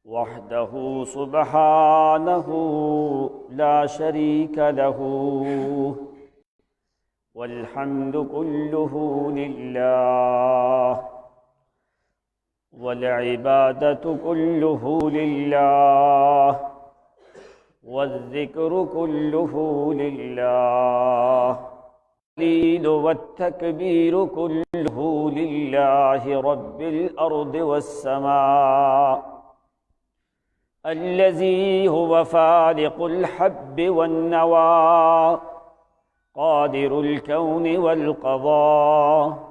وحده سبحانه لا شريك له والحمد كله لله والعبادة كله لله والذكر كله لله والتكبير كله لله رب الأرض والسماء الذي هو فالق الحب والنوى قادر الكون والقضاء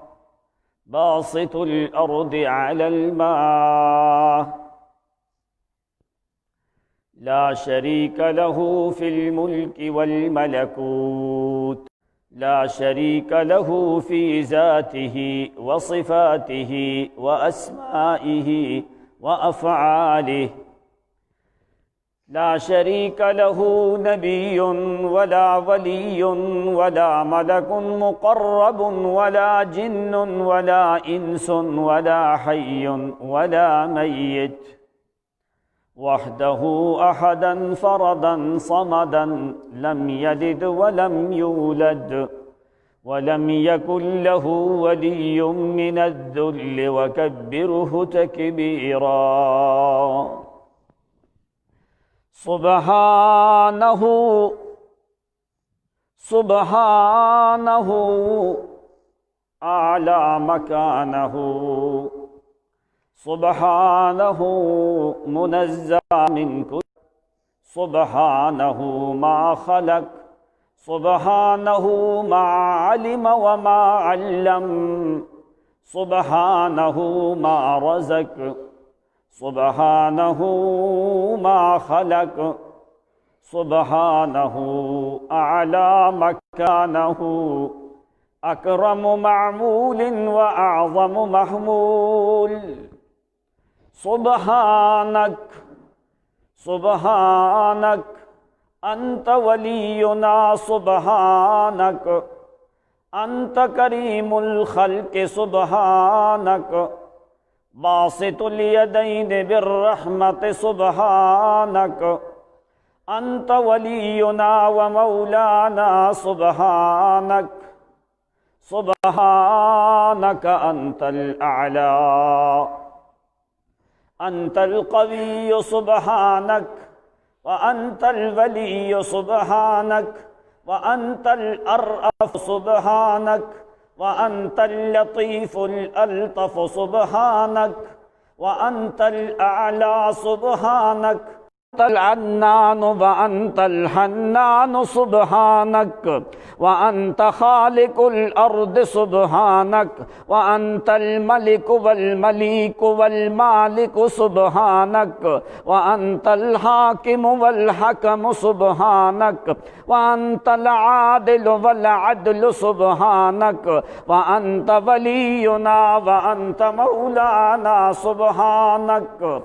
باسط الأرض على الماء لا شريك له في الملك والملكوت لا شريك له في ذاته وصفاته وأسمائه وأفعاله لا شريك له نبي ولا ولي ولا ملك مقرب ولا جن ولا إنس ولا حي ولا ميت وحده أحدا فردا صمدا لم يلد ولم يولد ولم يكن له ولي من الذل وكبره تكبيرا سبحانه سبحانه أعلى مكانه سبحانه منزه من كل سبحانه ما خلق سبحانه ما علم وما علم سبحانه ما رزق سبحانه ما خلق سبحانه أعلى مكانه أكرم معمول وأعظم محمول سبحانك سبحانك أنت ولينا سبحانك أنت كريم الخلق سبحانك باسط اليدين بالرحمة سبحانك أنت ولينا ومولانا سبحانك سبحانك أنت الأعلى أنت القوي سبحانك وأنت الولي سبحانك وأنت الأرأف سبحانك وأنت اللطيف الألطف سبحانك وأنت الأعلى سبحانك أنت العنان وأنت الحنان سبحانك وأنت خالق الأرض سبحانك وأنت الملك والمليك والمالك سبحانك وأنت الحاكم والحكم سبحانك وأنت العادل والعدل سبحانك وأنت ولينا وأنت مولانا سبحانك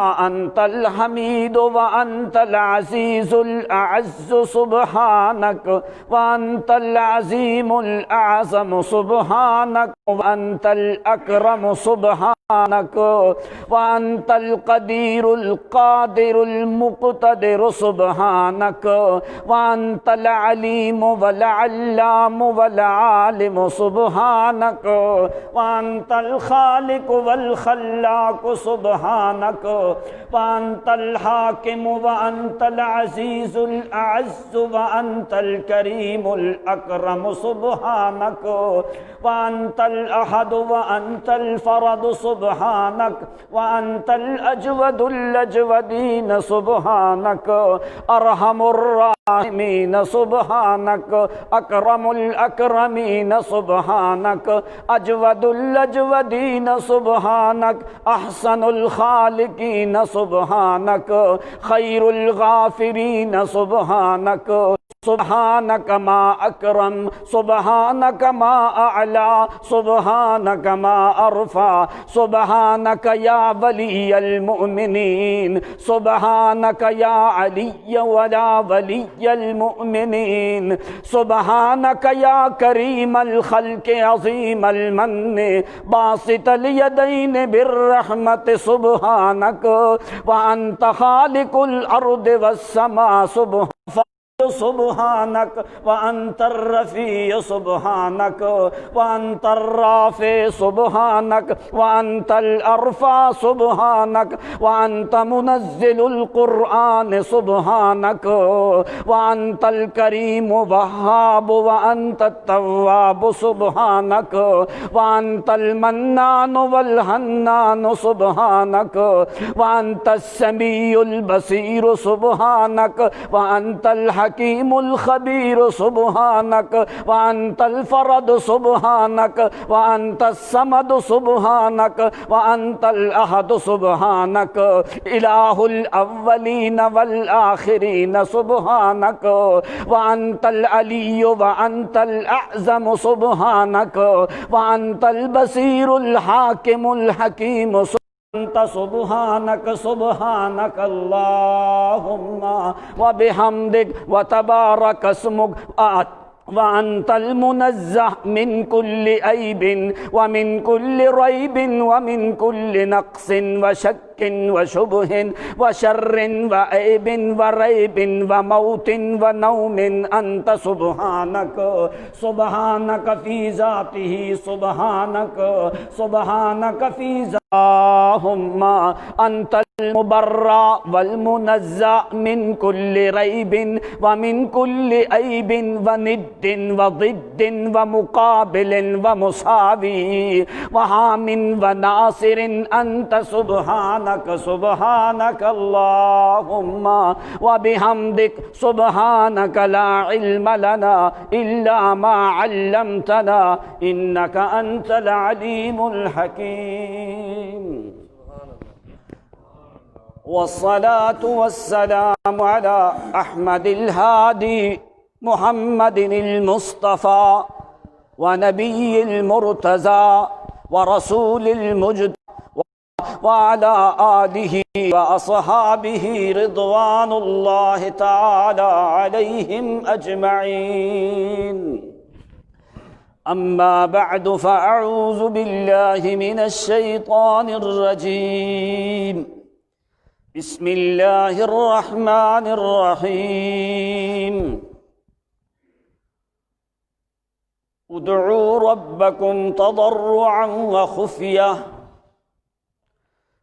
أنت الحميد وأنت العزيز الأعز سبحانك وأنت العظيم الأعظم سبحانك وأنت الأكرم سبحانك وأنت القدير القادر المقتدر سبحانك وأنت العليم والعلام والعالم سبحانك وأنت الخالق والخلاق سبحانك وأنت الحاكم وأنت العزيز الأعز وأنت الكريم الأكرم سبحانك وأنت الأحد وأنت الفرد سبحانك وأنت الأجود الأجودين سبحانك أرحم الراحمين سبحانك أكرم الأكرمين سبحانك أجود الأجودين سبحانك أحسن الخالقين سبحانك خير الغافرين سبحانك سبحانك ما أكرم سبحانك ما أعلى سبحانك ما أرفع سبحانك يا ولي المؤمنين سبحانك يا علي ولا ولي المؤمنين سبحانك يا كريم الخلق عظيم المن باسط اليدين بالرحمة سبحانك وأنت خالق الأرض والسماء سبحانك وأنت الرفيع سبحانك وأنت الرافع سبحانك وأنت الأرفع سبحانك وأنت منزل القرآن سبحانك وأنت الكريم وهاب وأنت التواب سبحانك وأنت المنان والحنان سبحانك وأنت السميع البصير سبحانك وأنت الحكيم الخبير سبحانك وأنت الفرد سبحانك وأنت الصمد سبحانك وأنت الأحد سبحانك إله الأولين والآخرين سبحانك وأنت العلي وأنت الأعظم سبحانك وأنت البصير الحاكم الحكيم أنت سبحانك سبحانك اللهم وبحمدك وتبارك اسمك وأنت المنزه من كل عيب ومن كل ريب ومن كل نقص وشك وشبه وشر وعيب وريب وموت ونوم أنت سبحانك سبحانك في ذاته سبحانك في ذاته اللهم أنت المبرأ والمنزه من كل ريب ومن كل عيب وند وضد ومقابل ومساوي وحام وناصر أنت سبحانك اللهم وبحمدك سبحانك لا علم لنا إلا ما علمتنا إنك أنت العليم الحكيم والصلاة والسلام على أحمد الهادي محمد المصطفى ونبي المرتزى ورسول المجتبى وعلى آله وأصحابه رضوان الله تعالى عليهم أجمعين أما بعد فأعوذ بالله من الشيطان الرجيم بسم الله الرحمن الرحيم ادعوا ربكم تضرعا وخفية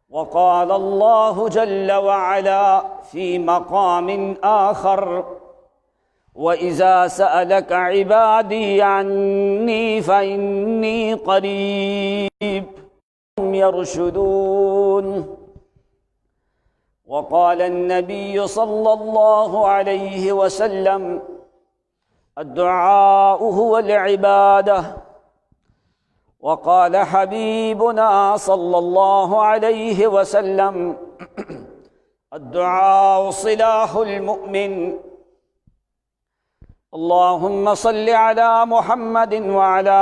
وقال الله جل وعلا في مقام آخر وإذا سألك عبادي عني فإني قريب يرشدون وقال النبي صلى الله عليه وسلم الدعاء هو العبادة وقال حبيبنا صلى الله عليه وسلم الدعاء سلاح المؤمن اللهم صل على محمد وعلى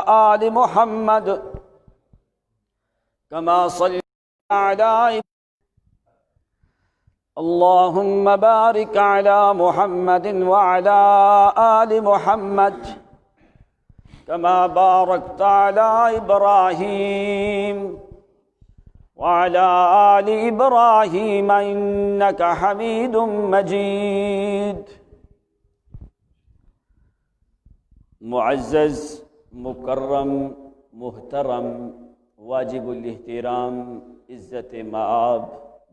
آل محمد كما صليت على اللهم بارك على محمد وعلى آل محمد كما باركت على إبراهيم وعلى آل إبراهيم إنك حميد مجيد معزز مکرم محترم واجب الاحترام عزت مآب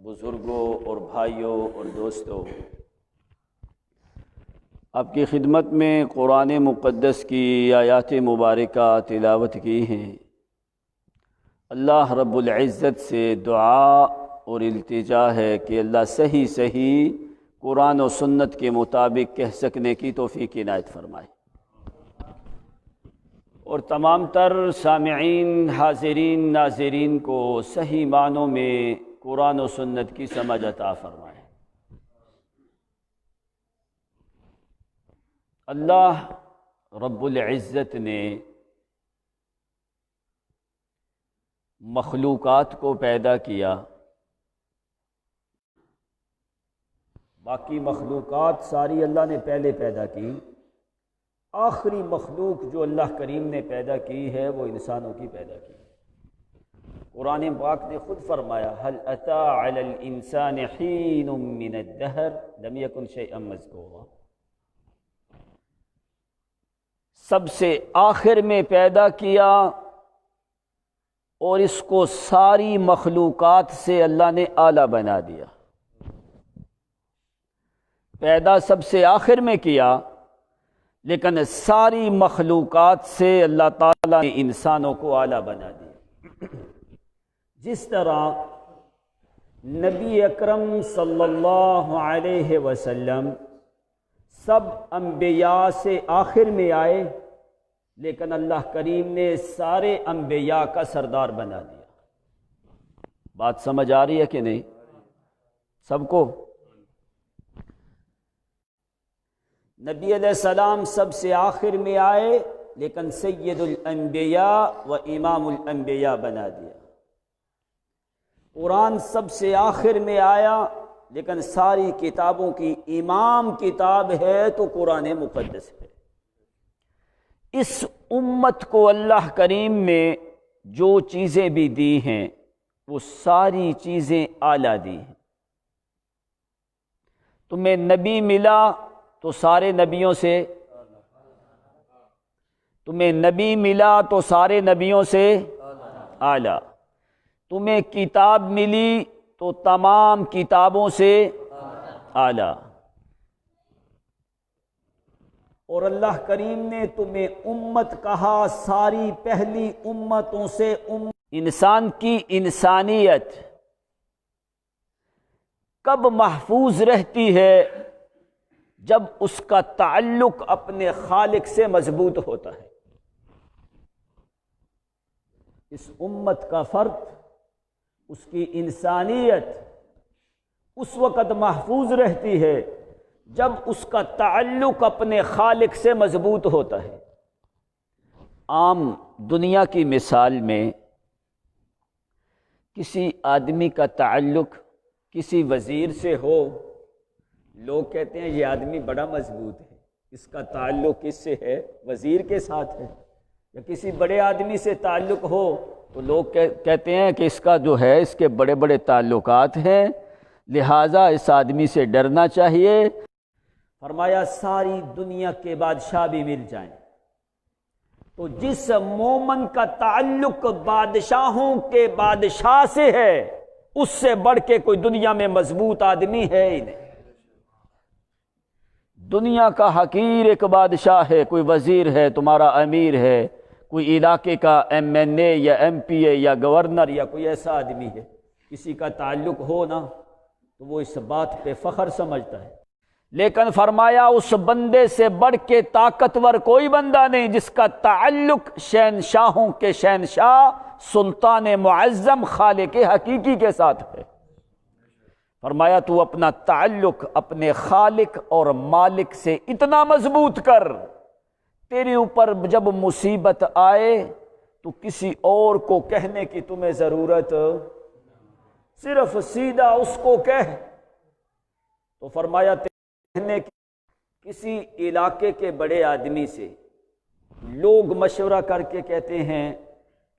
بزرگوں اور بھائیوں اور دوستوں، آپ کی خدمت میں قرآن مقدس کی آیات مبارکہ تلاوت کی ہیں۔ اللہ رب العزت سے دعا اور التجا ہے کہ اللہ صحیح قرآن و سنت کے مطابق کہہ سکنے کی توفیق عنایت فرمائے، اور تمام تر سامعین، حاضرین، ناظرین کو صحیح معنوں میں قرآن و سنت کی سمجھ عطا فرمائے۔ اللہ رب العزت نے مخلوقات کو پیدا کیا، باقی مخلوقات ساری اللہ نے پہلے پیدا کی، آخری مخلوق جو اللہ کریم نے پیدا کی ہے وہ انسانوں کی پیدا کی۔ قرآن پاک نے خود فرمایا هل اتى على الانسان حين من الدهر لم يكن شيئا مذكورا، سب سے آخر میں پیدا کیا اور اس کو ساری مخلوقات سے اللہ نے اعلیٰ بنا دیا۔ پیدا سب سے آخر میں کیا لیکن ساری مخلوقات سے اللہ تعالیٰ نے انسانوں کو اعلیٰ بنا دیا۔ جس طرح نبی اکرم صلی اللہ علیہ وسلم سب انبیاء سے آخر میں آئے لیکن اللہ کریم نے سارے انبیاء کا سردار بنا دیا۔ بات سمجھ آ رہی ہے کہ نہیں سب کو؟ نبی علیہ السلام سب سے آخر میں آئے لیکن سید الانبیاء و امام الانبیاء بنا دیا۔ قرآن سب سے آخر میں آیا لیکن ساری کتابوں کی امام کتاب ہے تو قرآن مقدس ہے۔ اس امت کو اللہ کریم نے جو چیزیں بھی دی ہیں وہ ساری چیزیں اعلیٰ دی ہیں۔ تمہیں نبی ملا تو سارے نبیوں سے، تمہیں نبی ملا تو سارے نبیوں سے اعلیٰ، تمہیں کتاب ملی تو تمام کتابوں سے اعلیٰ، اور اللہ کریم نے تمہیں امت کہا ساری پہلی امتوں سے۔ انسان کی انسانیت کب محفوظ رہتی ہے؟ جب اس کا تعلق اپنے خالق سے مضبوط ہوتا ہے۔ اس امت کا فرد، اس کی انسانیت اس وقت محفوظ رہتی ہے جب اس کا تعلق اپنے خالق سے مضبوط ہوتا ہے۔ عام دنیا کی مثال میں کسی آدمی کا تعلق کسی وزیر سے ہو، لوگ کہتے ہیں یہ آدمی بڑا مضبوط ہے، اس کا تعلق کس سے ہے؟ وزیر کے ساتھ ہے۔ یا کسی بڑے آدمی سے تعلق ہو تو لوگ کہتے ہیں کہ اس کا جو ہے اس کے بڑے بڑے تعلقات ہیں، لہٰذا اس آدمی سے ڈرنا چاہیے۔ فرمایا ساری دنیا کے بادشاہ بھی مل جائیں تو جس مومن کا تعلق بادشاہوں کے بادشاہ سے ہے اس سے بڑھ کے کوئی دنیا میں مضبوط آدمی ہے ہی نہیں۔ دنیا کا حقیر ایک بادشاہ ہے، کوئی وزیر ہے، تمہارا امیر ہے، کوئی علاقے کا ایم این اے یا ایم پی اے یا گورنر یا کوئی ایسا آدمی ہے، کسی کا تعلق ہو نا تو وہ اس بات پہ فخر سمجھتا ہے۔ لیکن فرمایا اس بندے سے بڑھ کے طاقتور کوئی بندہ نہیں جس کا تعلق شہنشاہوں کے شہنشاہ سلطان معظم خالق حقیقی کے ساتھ ہے۔ فرمایا تو اپنا تعلق اپنے خالق اور مالک سے اتنا مضبوط کر، تیرے اوپر جب مصیبت آئے تو کسی اور کو کہنے کی تمہیں ضرورت، صرف سیدھا اس کو کہہ۔ تو فرمایا کہنے کی کسی علاقے کے بڑے آدمی سے لوگ مشورہ کر کے کہتے ہیں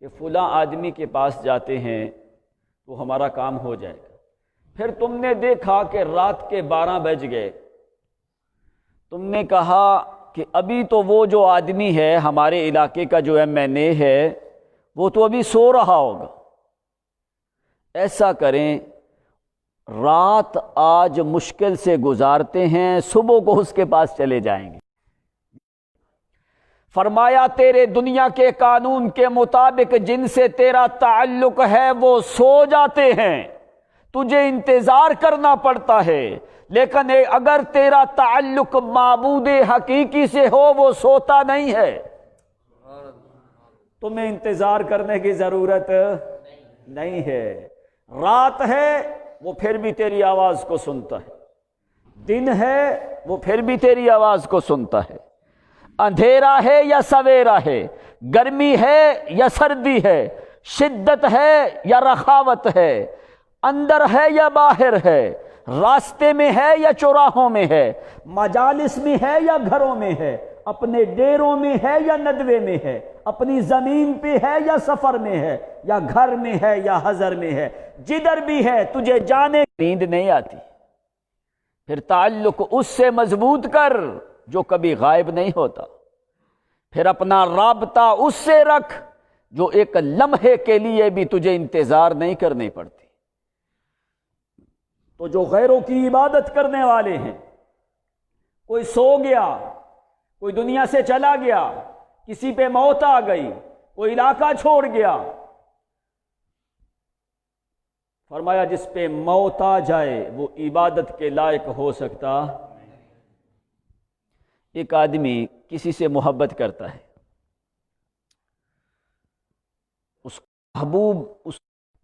کہ فلاں آدمی کے پاس جاتے ہیں تو ہمارا کام ہو جائے گا۔ پھر تم نے دیکھا کہ رات کے 12 بج گئے، تم نے کہا کہ ابھی تو وہ جو آدمی ہے ہمارے علاقے کا جو ایم این اے ہے وہ تو ابھی سو رہا ہوگا۔ ایسا کریں رات آج مشکل سے گزارتے ہیں، صبح کو اس کے پاس چلے جائیں گے۔ فرمایا تیرے دنیا کے قانون کے مطابق جن سے تیرا تعلق ہے وہ سو جاتے ہیں، تجھے انتظار کرنا پڑتا ہے، لیکن اگر تیرا تعلق معبود حقیقی سے ہو وہ سوتا نہیں ہے، تمہیں انتظار کرنے کی ضرورت نہیں ہے۔ رات ہے وہ پھر بھی تیری آواز کو سنتا ہے، دن ہے وہ پھر بھی تیری آواز کو سنتا ہے۔ اندھیرا ہے یا سویرا ہے، گرمی ہے یا سردی ہے، شدت ہے یا رخاوت ہے، اندر ہے یا باہر ہے، راستے میں ہے یا چوراہوں میں ہے، مجالس میں ہے یا گھروں میں ہے، اپنے ڈیروں میں ہے یا ندوے میں ہے، اپنی زمین پہ ہے یا سفر میں ہے، یا گھر میں ہے یا حضر میں ہے، جدھر بھی ہے تجھے جانے نیند نہیں آتی، پھر تعلق اس سے مضبوط کر جو کبھی غائب نہیں ہوتا، پھر اپنا رابطہ اس سے رکھ جو ایک لمحے کے لیے بھی تجھے انتظار نہیں کرنی پڑتی۔ تو جو غیروں کی عبادت کرنے والے ہیں، کوئی سو گیا، کوئی دنیا سے چلا گیا، کسی پہ موت آ گئی، کوئی علاقہ چھوڑ گیا، فرمایا جس پہ موت آ جائے وہ عبادت کے لائق ہو سکتا۔ ایک آدمی کسی سے محبت کرتا ہے، اس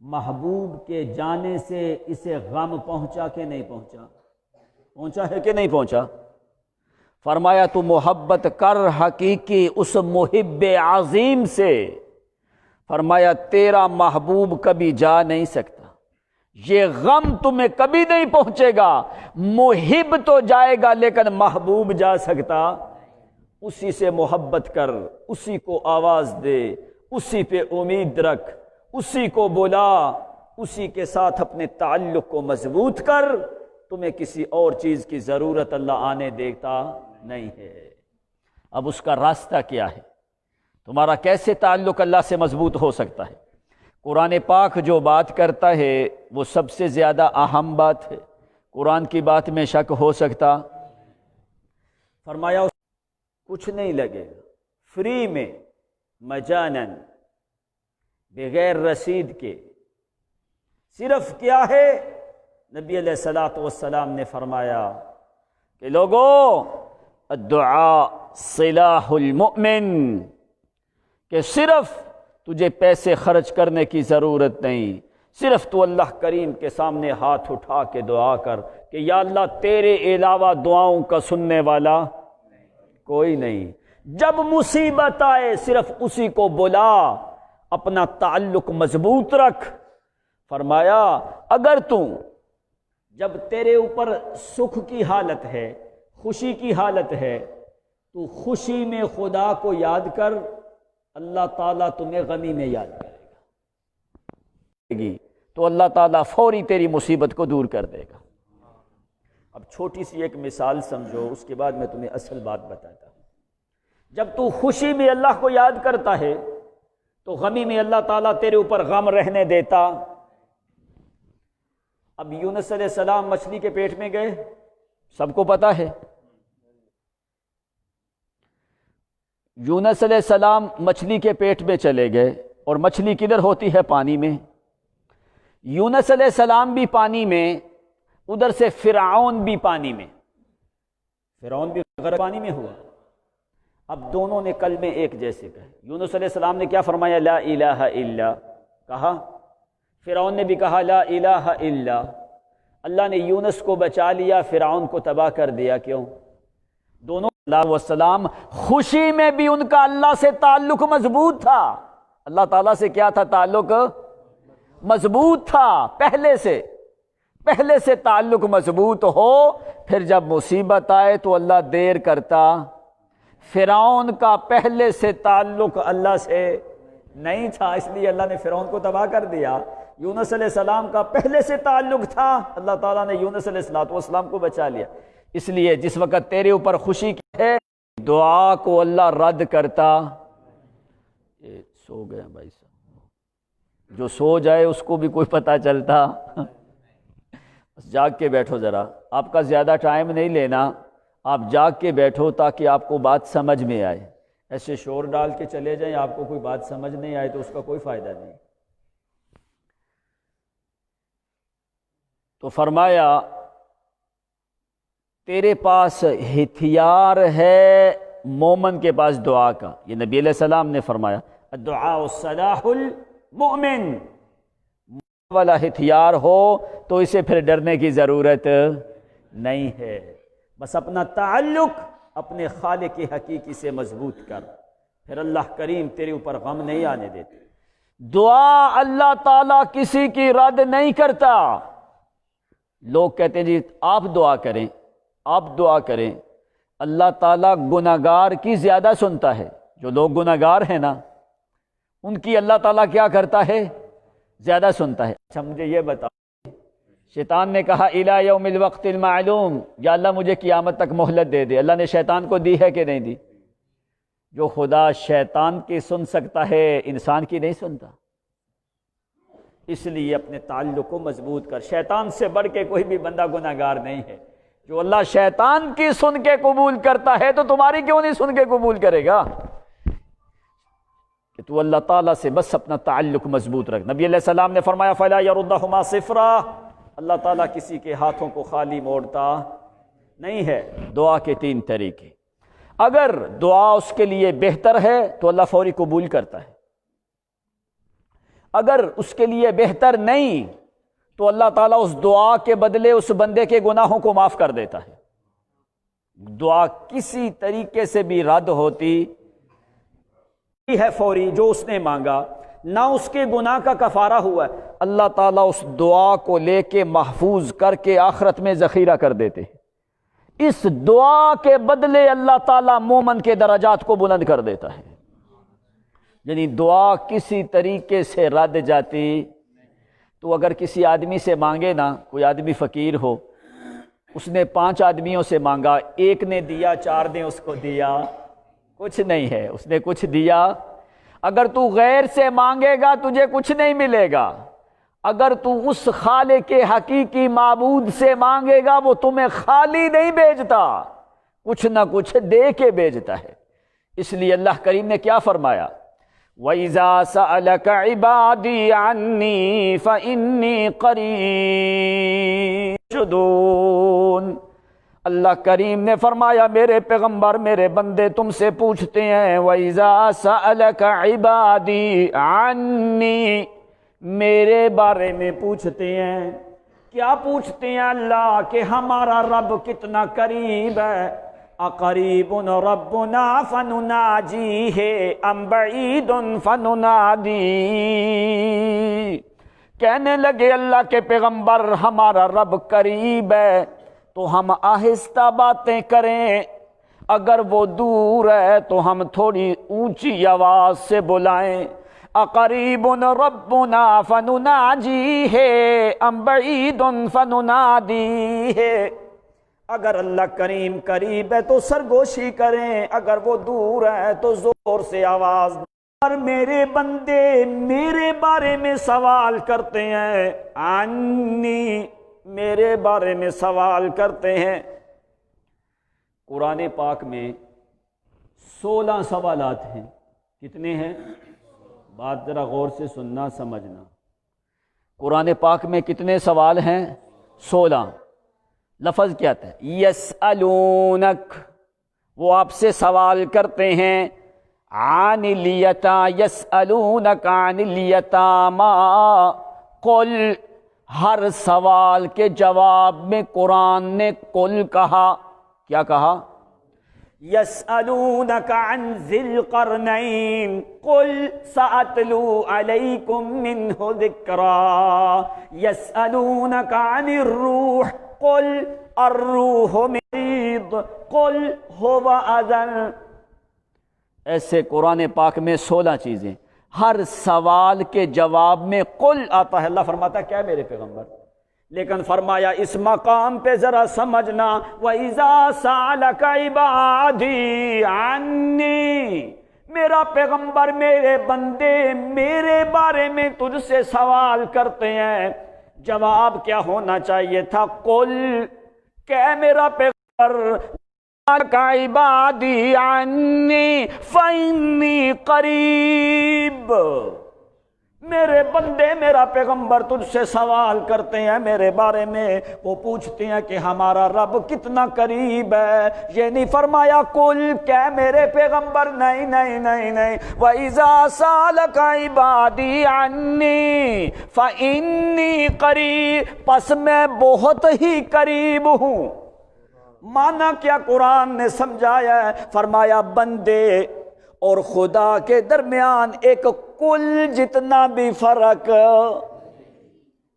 محبوب کے جانے سے اسے غم پہنچا کہ نہیں پہنچا؟ پہنچا ہے کہ نہیں پہنچا؟ فرمایا تو محبت کر حقیقی اس محب عظیم سے، فرمایا تیرا محبوب کبھی جا نہیں سکتا، یہ غم تمہیں کبھی نہیں پہنچے گا، محب تو جائے گا لیکن محبوب جا سکتا؟ اسی سے محبت کر، اسی کو آواز دے، اسی پہ امید رکھ، اسی کو بلا، اسی کے ساتھ اپنے تعلق کو مضبوط کر، تمہیں کسی اور چیز کی ضرورت اللہ آنے دیتا نہیں ہے۔ اب اس کا راستہ کیا ہے؟ تمہارا کیسے تعلق اللہ سے مضبوط ہو سکتا ہے؟ قرآن پاک جو بات کرتا ہے وہ سب سے زیادہ اہم بات ہے، قرآن کی بات میں شک ہو سکتا؟ فرمایا کچھ نہیں لگے گا، فری میں، مجانن، بغیر رسید کے۔ صرف کیا ہے؟ نبی علیہ الصلوۃ والسلام نے فرمایا کہ لوگوں الدعاء سلاح المؤمن، کہ صرف تجھے پیسے خرچ کرنے کی ضرورت نہیں، صرف تو اللہ کریم کے سامنے ہاتھ اٹھا کے دعا کر کہ یا اللہ تیرے علاوہ دعاؤں کا سننے والا کوئی نہیں۔ جب مصیبت آئے صرف اسی کو بلا، اپنا تعلق مضبوط رکھ۔ فرمایا اگر جب تیرے اوپر سکھ کی حالت ہے، خوشی کی حالت ہے، تو خوشی میں خدا کو یاد کر، اللہ تعالیٰ تمہیں غمی میں یاد کرے گا، تو اللہ تعالیٰ فوری تیری مصیبت کو دور کر دے گا۔ اب چھوٹی سی ایک مثال سمجھو، اس کے بعد میں تمہیں اصل بات بتاتا ہوں۔ جب تو خوشی میں اللہ کو یاد کرتا ہے تو غمی میں اللہ تعالیٰ تیرے اوپر غم رہنے دیتا؟ اب یونس علیہ السلام مچھلی کے پیٹ میں گئے، سب کو پتا ہے۔ یونس علیہ السلام مچھلی کے پیٹ میں چلے گئے، اور مچھلی کدھر ہوتی ہے؟ پانی میں۔ یونس علیہ السلام بھی پانی میں، ادھر سے فرعون بھی پانی میں، فرعون بھی پانی میں ہوا۔ اب دونوں نے کلمے ایک جیسے کہے۔ یونس علیہ السلام نے کیا فرمایا؟ لا الہ الا کہا، فرعون نے بھی کہا لا الہ الا۔ اللہ نے یونس کو بچا لیا، فرعون کو تباہ کر دیا۔ کیوں؟ دونوں علیہ السلام خوشی میں بھی ان کا اللہ سے تعلق مضبوط تھا، اللہ تعالیٰ سے کیا تھا؟ تعلق مضبوط تھا، پہلے سے تعلق مضبوط ہو، پھر جب مصیبت آئے تو اللہ دیر کرتا۔ فرعون کا پہلے سے تعلق اللہ سے نہیں تھا، اس لیے اللہ نے فرعون کو تباہ کر دیا۔ یونس علیہ السلام کا پہلے سے تعلق تھا، اللہ تعالیٰ نے یونس علیہ السلام کو بچا لیا۔ اس لیے جس وقت تیرے اوپر خوشی کی ہے، دعا کو اللہ رد کرتا۔ سو گئے بھائی صاحب، جو سو جائے اس کو بھی کوئی پتہ چلتا؟ بس جاگ کے بیٹھو ذرا، آپ کا زیادہ ٹائم نہیں لینا، آپ جاگ کے بیٹھو تاکہ آپ کو بات سمجھ میں آئے۔ ایسے شور ڈال کے چلے جائیں، آپ کو کوئی بات سمجھ نہیں آئے تو اس کا کوئی فائدہ نہیں۔ تو فرمایا تیرے پاس ہتھیار ہے مومن کے پاس دعا کا، یہ نبی علیہ السلام نے فرمایا الدعاء سلاح المؤمن، والا ہتھیار ہو تو اسے پھر ڈرنے کی ضرورت نہیں ہے، بس اپنا تعلق اپنے خالق حقیقی سے مضبوط کر، پھر اللہ کریم تیرے اوپر غم نہیں آنے دیتے۔ دعا اللہ تعالیٰ کسی کی رد نہیں کرتا۔ لوگ کہتے ہیں جی آپ دعا کریں، آپ دعا کریں، اللہ تعالیٰ گناہگار کی زیادہ سنتا ہے۔ جو لوگ گناہگار ہیں نا ان کی اللہ تعالیٰ کیا کرتا ہے؟ زیادہ سنتا ہے۔ اچھا مجھے یہ بتا، شیطان نے کہا الی یوم الوقت المعلوم، یا اللہ مجھے قیامت تک مہلت دے دے، اللہ نے شیطان کو دی ہے کہ نہیں دی؟ جو خدا شیطان کی سن سکتا ہے انسان کی نہیں سنتا۔ اس لیے اپنے تعلق کو مضبوط کر، شیطان سے بڑھ کے کوئی بھی بندہ گناہگار نہیں ہے۔ جو اللہ شیطان کی سن کے قبول کرتا ہے تو تمہاری کیوں نہیں سن کے قبول کرے گا؟ کہ تو اللہ تعالیٰ سے بس اپنا تعلق مضبوط رکھ۔ نبی علیہ السلام نے فرمایا فَلَا يَرُدَّهُمَا صِفْرًا، اللہ تعالیٰ کسی کے ہاتھوں کو خالی موڑتا نہیں ہے۔ دعا کے تین طریقے، اگر دعا اس کے لیے بہتر ہے تو اللہ فوری قبول کرتا ہے، اگر اس کے لیے بہتر نہیں تو اللہ تعالیٰ اس دعا کے بدلے اس بندے کے گناہوں کو معاف کر دیتا ہے۔ دعا کسی طریقے سے بھی رد ہوتی ہے فوری، جو اس نے مانگا نہ اس کے گناہ کا کفارہ ہوا ہے، اللہ تعالیٰ اس دعا کو لے کے محفوظ کر کے آخرت میں ذخیرہ کر دیتے ہیں۔ اس دعا کے بدلے اللہ تعالیٰ مومن کے درجات کو بلند کر دیتا ہے۔ یعنی دعا کسی طریقے سے رد جاتی تو اگر کسی آدمی سے مانگے نا، کوئی آدمی فقیر ہو، اس نے 5 آدمیوں سے مانگا، ایک نے دیا 4 نے اس کو دیا، کچھ نہیں ہے، اس نے کچھ دیا۔ اگر تو غیر سے مانگے گا تجھے کچھ نہیں ملے گا، اگر تو اس خالق حقیقی معبود سے مانگے گا وہ تمہیں خالی نہیں بھیجتا، کچھ نہ کچھ دے کے بھیجتا ہے۔ اس لیے اللہ کریم نے کیا فرمایا؟ وَإِذَا سَأَلَكَ عِبَادِي عَنِّي فَإِنِّي قَرِيبٌ جدون۔ اللہ کریم نے فرمایا میرے پیغمبر، میرے بندے تم سے پوچھتے ہیں، وَإِذَا سَأَلَكَ عِبَادِي عَنِّي، میرے بارے میں پوچھتے ہیں۔ کیا پوچھتے ہیں اللہ؟ کہ ہمارا رب کتنا قریب ہے۔ اقریب ربنا فنناجیہ ام بعید فننادی، کہنے لگے اللہ کے پیغمبر ہمارا رب قریب ہے تو ہم آہستہ باتیں کریں، اگر وہ دور ہے تو ہم تھوڑی اونچی آواز سے بلائیں۔ اقریب ربنا فنناجیہ ام بعید فننادیہ، اگر اللہ کریم قریب ہے تو سرگوشی کریں، اگر وہ دور ہے تو زور سے آواز۔ اور میرے بندے میرے بارے میں سوال کرتے ہیں، عنی، میرے بارے میں سوال کرتے ہیں۔ قرآن پاک میں 16 سوالات ہیں۔ کتنے ہیں؟ بات ذرا غور سے سننا سمجھنا۔ قرآن پاک میں کتنے سوال ہیں؟ 16۔ لفظ کیا تھا؟ یسألونک، وہ آپ سے سوال کرتے ہیں، عن الیتام، یسألونک عن الیتاما، قل، ہر سوال کے جواب میں قرآن نے قل کہا۔ کیا کہا؟ یسألونک عن ذی القرنین قل سأتلو علیکم منہ ذکرا، یسألونک عن الروح قل الروح مرید قل هو اذن۔ ایسے قرآن پاک میں 16 چیزیں، ہر سوال کے جواب میں قل آتا ہے۔ اللہ فرماتا ہے کیا میرے پیغمبر، لیکن فرمایا اس مقام پہ ذرا سمجھنا، وَإِذَا سَأَلَكَ عِبَادِي عَنِّي، میرا پیغمبر میرے بندے میرے بارے میں تجھ سے سوال کرتے ہیں، جواب کیا ہونا چاہیے تھا؟ قل، کہ میرا پیغمبر عبادی عنی فإنی قریب، میرے بندے میرا پیغمبر تجھ سے سوال کرتے ہیں میرے بارے میں، وہ پوچھتے ہیں کہ ہمارا رب کتنا قریب ہے۔ یہ نہیں فرمایا کل، کہ میرے پیغمبر، نہیں نہیں نہیں نہیں، وَإِذَا سَأَلَكَ عِبَادِي عَنِّي فَإِنِّي قَرِيبٌ، پس میں بہت ہی قریب ہوں۔ مانا کیا قرآن نے سمجھایا ہے؟ فرمایا بندے اور خدا کے درمیان ایک کل جتنا بھی فرق،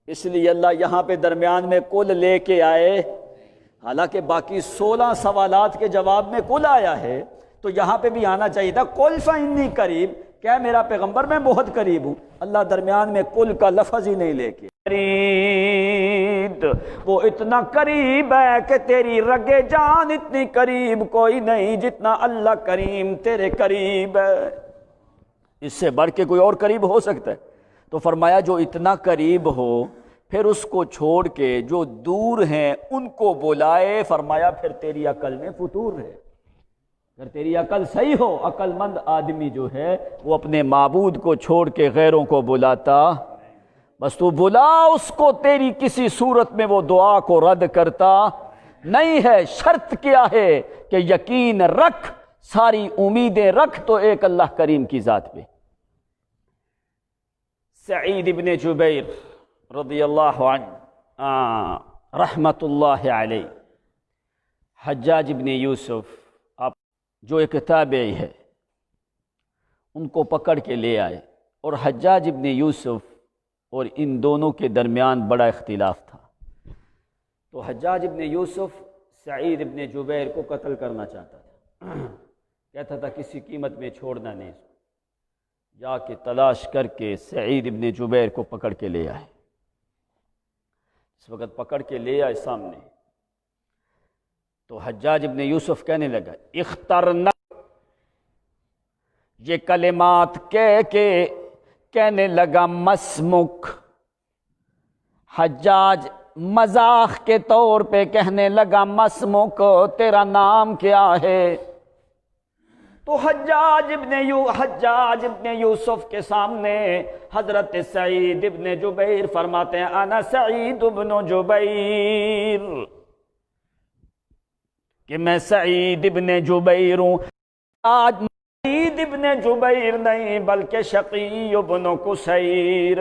اس لیے اللہ یہاں پہ درمیان میں کل لے کے آئے، حالانکہ باقی 16 سوالات کے جواب میں کل آیا ہے، تو یہاں پہ بھی آنا چاہیے تھا قل فإنی قریب، کیا میرا پیغمبر میں بہت قریب ہوں، اللہ درمیان میں کل کا لفظ ہی نہیں لے کے قریب، وہ اتنا قریب ہے کہ تیری رگ جان اتنی قریب کوئی نہیں جتنا اللہ کریم تیرے قریب ہے، اس سے بڑھ کے کوئی اور قریب ہو سکتا ہے؟ تو فرمایا جو اتنا قریب ہو پھر اس کو چھوڑ کے جو دور ہیں ان کو بلائے، فرمایا پھر تیری عقل میں فطور ہے، اگر تیری عقل صحیح ہو، عقل مند آدمی جو ہے وہ اپنے معبود کو چھوڑ کے غیروں کو بلاتا، بس تو بلا اس کو، تیری کسی صورت میں وہ دعا کو رد کرتا نہیں ہے۔ شرط کیا ہے کہ یقین رکھ، ساری امیدیں رکھ تو ایک اللہ کریم کی ذات پہ۔ سعید ابن جبیر رضی اللہ عنہ رحمت اللہ علیہ، حجاج ابن یوسف آپ جو ایک تابعی ہے ان کو پکڑ کے لے آئے، اور حجاج ابن یوسف اور ان دونوں کے درمیان بڑا اختلاف تھا، تو حجاج ابن یوسف سعید ابن جبیر کو قتل کرنا چاہتا تھا، کہتا تھا کسی قیمت میں چھوڑنا نہیں، جا کے تلاش کر کے سعید ابن جبیر کو پکڑ کے لے آئے۔ اس وقت پکڑ کے لے آئے سامنے، تو حجاج ابن یوسف کہنے لگا اخترنا، یہ کلمات کہہ کے کہنے لگا مسمک، حجاج مذاق کے طور پہ کہنے لگا مسمک، تیرا نام کیا ہے؟ تو حجاج ابن یوسف کے سامنے حضرت سعید ابن جبیر فرماتے ہیں انا سعید ابن جبیر، کہ میں سعید ابن جبیر ہوں، آج سعید ابن جبیر نہیں بلکہ شقی ابن قصیر،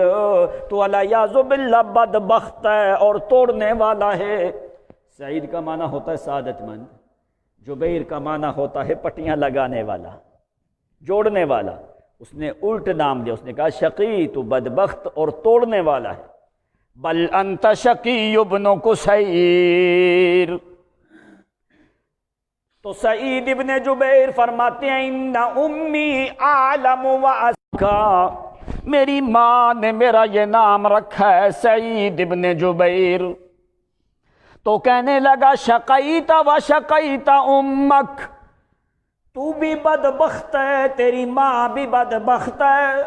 تو علیاذ باللہ بدبخت ہے اور توڑنے والا ہے۔ سعید کا معنی ہوتا ہے سعادت مند، جبیر کا معنی ہوتا ہے پٹیاں لگانے والا، جوڑنے والا، اس نے الٹ نام دیا، اس نے کہا شقی تو بدبخت اور توڑنے والا ہے، بل انت شقی ابن قصیر۔ تو سعید ابن جبیر فرماتے ہیں ان امی اعلم واسکا، میری ماں نے میرا یہ نام رکھا ہے سعید ابن جبیر۔ تو کہنے لگا شقیت و شقیت امک، تو بھی بدبخت ہے، تیری ماں بھی بدبخت ہے۔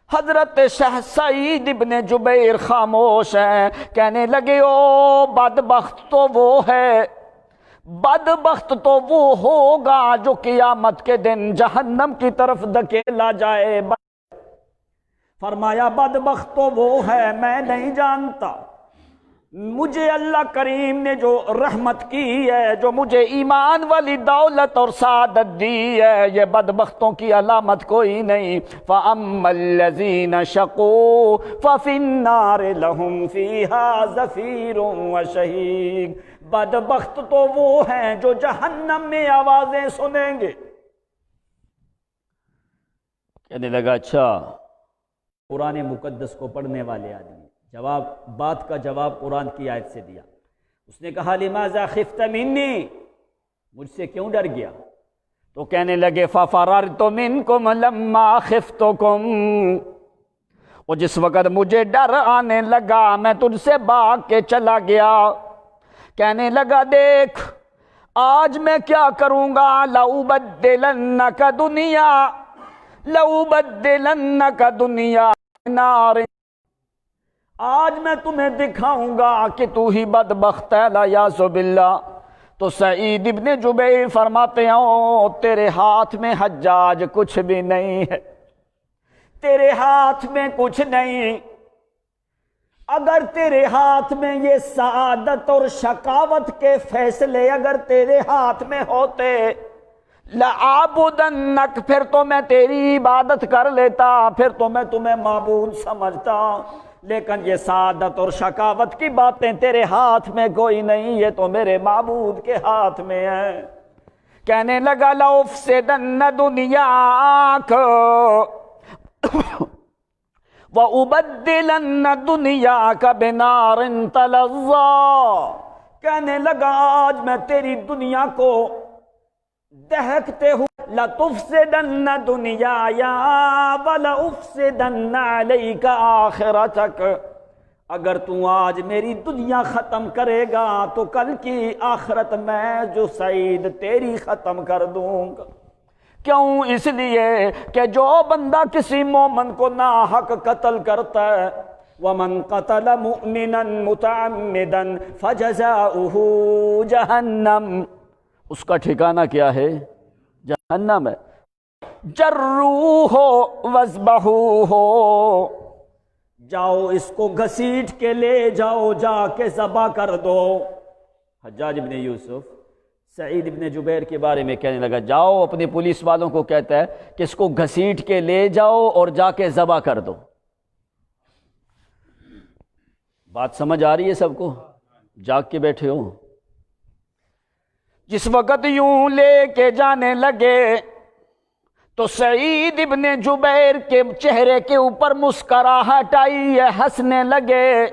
حضرت شاہ سعید ابن جبیر خاموش ہیں، کہنے لگے او بدبخت تو وہ ہے، بدبخت تو وہ ہوگا جو قیامت کے دن جہنم کی طرف دھکیلا جائے۔ فرمایا بدبخت تو وہ ہے، میں نہیں جانتا، مجھے اللہ کریم نے جو رحمت کی ہے، جو مجھے ایمان والی دولت اور سعادت دی ہے، یہ بدبختوں کی علامت کوئی نہیں۔ فَأَمَّا الَّذِينَ شَقُوا فَفِي النَّارِ لَهُمْ فِيهَا زَفِيرٌ وَشَهِيقٌ، بدبخت تو وہ ہیں جو جہنم میں آوازیں سنیں گے۔ کہنے لگا اچھا، قرآن مقدس کو پڑھنے والے آدمی بات کا جواب قرآن کی آیت سے دیا۔ اس نے کہا لماذا خفت منی، مجھ سے کیوں ڈر گیا؟ تو کہنے لگے ففررت منکم لما خفتکم، اور جس وقت مجھے ڈر آنے لگا میں تجھ سے بھاگ کے چلا گیا۔ کہنے لگا دیکھ آج میں کیا کروں گا، لأبدلنک دنیا نار، آج میں تمہیں دکھاؤں گا کہ تو ہی بدبخت ہے الیاذ باللہ۔ تو سعید ابن جبیر فرماتے ہیں تیرے ہاتھ میں حجاج کچھ بھی نہیں ہے، تیرے ہاتھ میں کچھ نہیں، اگر تیرے ہاتھ میں یہ سعادت اور شقاوت کے فیصلے اگر تیرے ہاتھ میں ہوتے لَعَابُدَنَّكَ، پھر تو میں تیری عبادت کر لیتا، پھر تو میں تمہیں معبود سمجھتا، لیکن یہ سعادت اور شقاوت کی باتیں تیرے ہاتھ میں کوئی نہیں، یہ تو میرے معبود کے ہاتھ میں ہے۔ کہنے لگا لَأُفْسِدَنَّ دُنْيَاكَ وَأُبَدِّلَنَّ دُنْيَاكَ بِنَارٍ تَلَظَّىٰ، کہنے لگا آج میں تیری دنیا کو دہکتے ہوئے لَتُفْسِدَنَّ دُنْيَايَا وَلَأُفْسِدَنَّ عَلَيْكَ آخِرَتَكَ، اگر تو آج میری دنیا ختم کرے گا تو کل کی آخرت میں جو سعید تیری ختم کر دوں گا۔ کیوں؟ اس لیے کہ جو بندہ کسی مومن کو ناحق قتل کرتا ہے، وَمَنْ قَتَلَ مُؤْمِنًا مُتَعَمِّدًا فَجَزَاؤُهُ جَهَنَّمُ، اس کا ٹھکانہ کیا ہے؟ جہنم ہے۔ جَرُّوهُ وَاذْبَحُوهُ، جاؤ اس کو گھسیٹ کے لے جاؤ، جا کے ذبح کر دو۔ حجاج ابن یوسف سعید ابن جبیر کے بارے میں کہنے لگا، جاؤ اپنے پولیس والوں کو کہتا ہے کہ اس کو گھسیٹ کے لے جاؤ اور جا کے ذبح کر دو۔ بات سمجھ آ رہی ہے سب کو؟ جاگ کے بیٹھے ہو؟ جس وقت یوں لے کے جانے لگے تو سعید ابن جبیر کے چہرے کے اوپر مسکراہٹ آئی ہے، ہنسنے لگے۔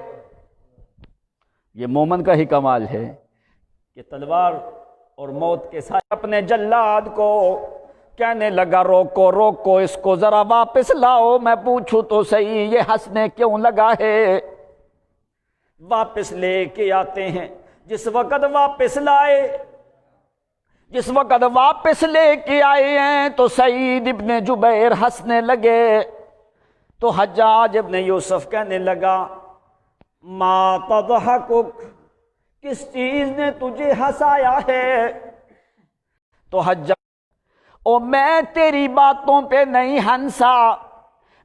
یہ مومن کا ہی کمال ہے کہ تلوار اور موت کے ساتھ اپنے جلاد کو کہنے لگا روکو روکو، اس کو ذرا واپس لاؤ، میں پوچھوں تو صحیح یہ ہنسنے کیوں لگا ہے؟ واپس لے کے آتے ہیں۔ جس وقت واپس لے کے آئے ہیں تو سعید ابن جبیر ہنسنے لگے۔ تو حجاج ابن یوسف کہنے لگا ما تضحکک، کس چیز نے تجھے ہنسایا ہے؟ تو حجاج میں تیری باتوں پہ نہیں ہنسا،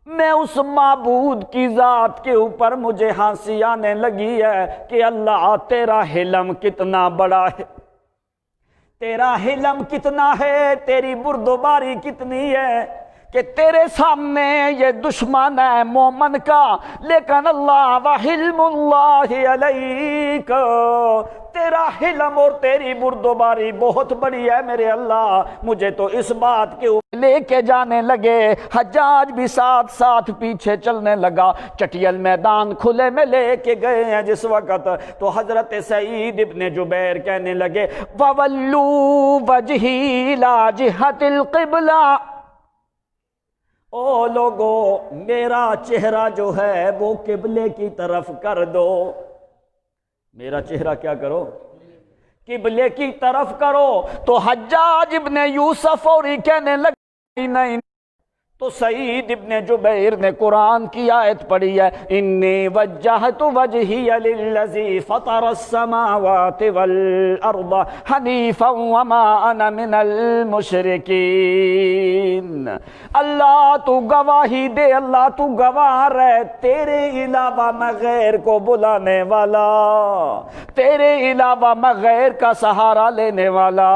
میں اس معبود کی ذات کے اوپر مجھے ہنسی آنے لگی ہے کہ اللہ تیرا حلم کتنا بڑا ہے، تیرا حلم کتنا ہے، تیری بردباری کتنی ہے کہ تیرے سامنے یہ دشمن ہے مومن کا، لیکن اللہ وحلم اللہ علیک، تیرا حلم اور تیری بردباری بہت بڑی ہے میرے اللہ، مجھے تو اس بات کے اوپر لے کے جانے لگے۔ حجاج بھی ساتھ ساتھ پیچھے چلنے لگا، چٹیل میدان کھلے میں لے کے گئے ہیں جس وقت، تو حضرت سعید ابن جبیر کہنے لگے وَوَلُّوا وَجْهِي إِلَىٰ جِهَةِ الْقِبْلَةِ، او لوگو میرا چہرہ جو ہے وہ قبلے کی طرف کر دو، میرا چہرہ کیا کرو؟ قبلے کی طرف کرو۔ تو حجاج ابن یوسف اور کہنے لگے نہیں، تو سعید ابن جبیر نے قرآن کی آیت پڑھی ہے انی وجہت وجہی للذی فطر السماوات والارض حنیفا وما انا من المشرکین۔ اللہ تو گواہی دے، اللہ تو گواہ رہے، تیرے علاوہ میں غیر کو بلانے والا، تیرے علاوہ میں غیر کا سہارا لینے والا،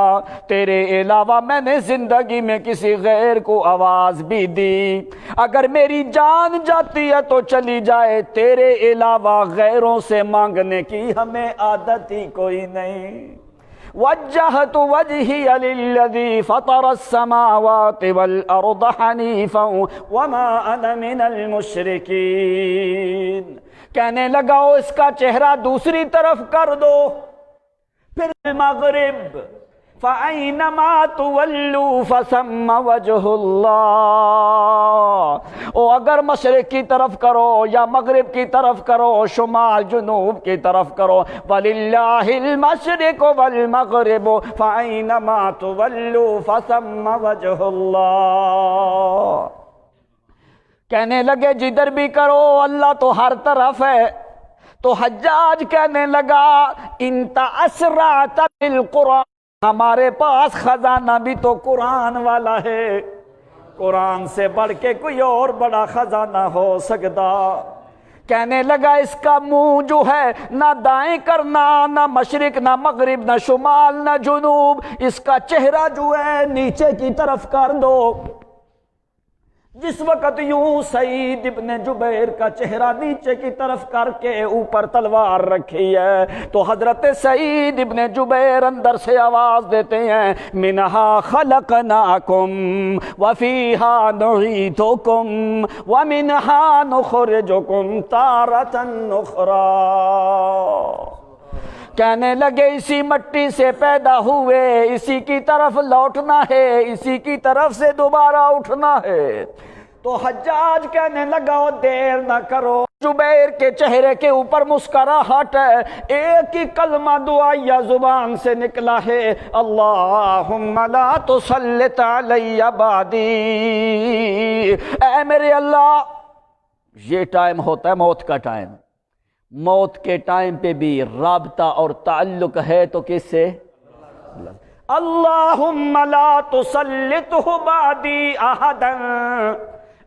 تیرے علاوہ میں نے زندگی میں کسی غیر کو آواز بھی دی، اگر میری جان جاتی ہے تو چلی جائے، تیرے علاوہ غیروں سے مانگنے کی ہمیں عادت ہی کوئی نہیں۔ وجہت وجہی للذی فطر السماوات والارض حنیفا وما انا من المشرکین۔ کہنے لگا اس کا چہرہ دوسری طرف کر دو، پھر مغرب فَأَيْنَمَا تُوَلُّوا فَثَمَّ وَجْهُ اللَّهِ، او اگر مشرق کی طرف کرو یا مغرب کی طرف کرو، شمال جنوب کی طرف کرو، وَلِلَّهِ الْمَشْرِقُ وَالْمَغْرِبُ فَأَيْنَمَا تُوَلُّوا فَثَمَّ وَجْهُ اللَّهِ۔ کہنے لگے جدھر بھی کرو اللہ تو ہر طرف ہے۔ تو حجاج کہنے لگا انت اسرعت بالقرآن، ہمارے پاس خزانہ بھی تو قرآن والا ہے، قرآن سے بڑھ کے کوئی اور بڑا خزانہ ہو سکتا؟ کہنے لگا اس کا منہ جو ہے نہ دائیں کرنا، نہ مشرق نہ مغرب نہ شمال نہ جنوب، اس کا چہرہ جو ہے نیچے کی طرف کر دو۔ جس وقت یوں سعید ابن جبیر کا چہرہ نیچے کی طرف کر کے اوپر تلوار رکھی ہے تو حضرت سعید ابن جبیر اندر سے آواز دیتے ہیں منہا خلقناکم وفیہا نعیدکم ومنہا نخرجکم تارۃ اخری۔ کہنے لگے اسی مٹی سے پیدا ہوئے، اسی کی طرف لوٹنا ہے، اسی کی طرف سے دوبارہ اٹھنا ہے۔ تو حجاج کہنے لگا دیر نہ کرو، جبیر کے چہرے کے اوپر مسکراہٹ ہے، ایک ہی کلمہ دعائیہ زبان سے نکلا ہے، اللہم لا تسلط علی بعدی۔ اے میرے اللہ، یہ ٹائم ہوتا ہے موت کا ٹائم، موت کے ٹائم پہ بھی رابطہ اور تعلق ہے تو کس سے؟ اللہم لا تسلطہ بعدی احدا۔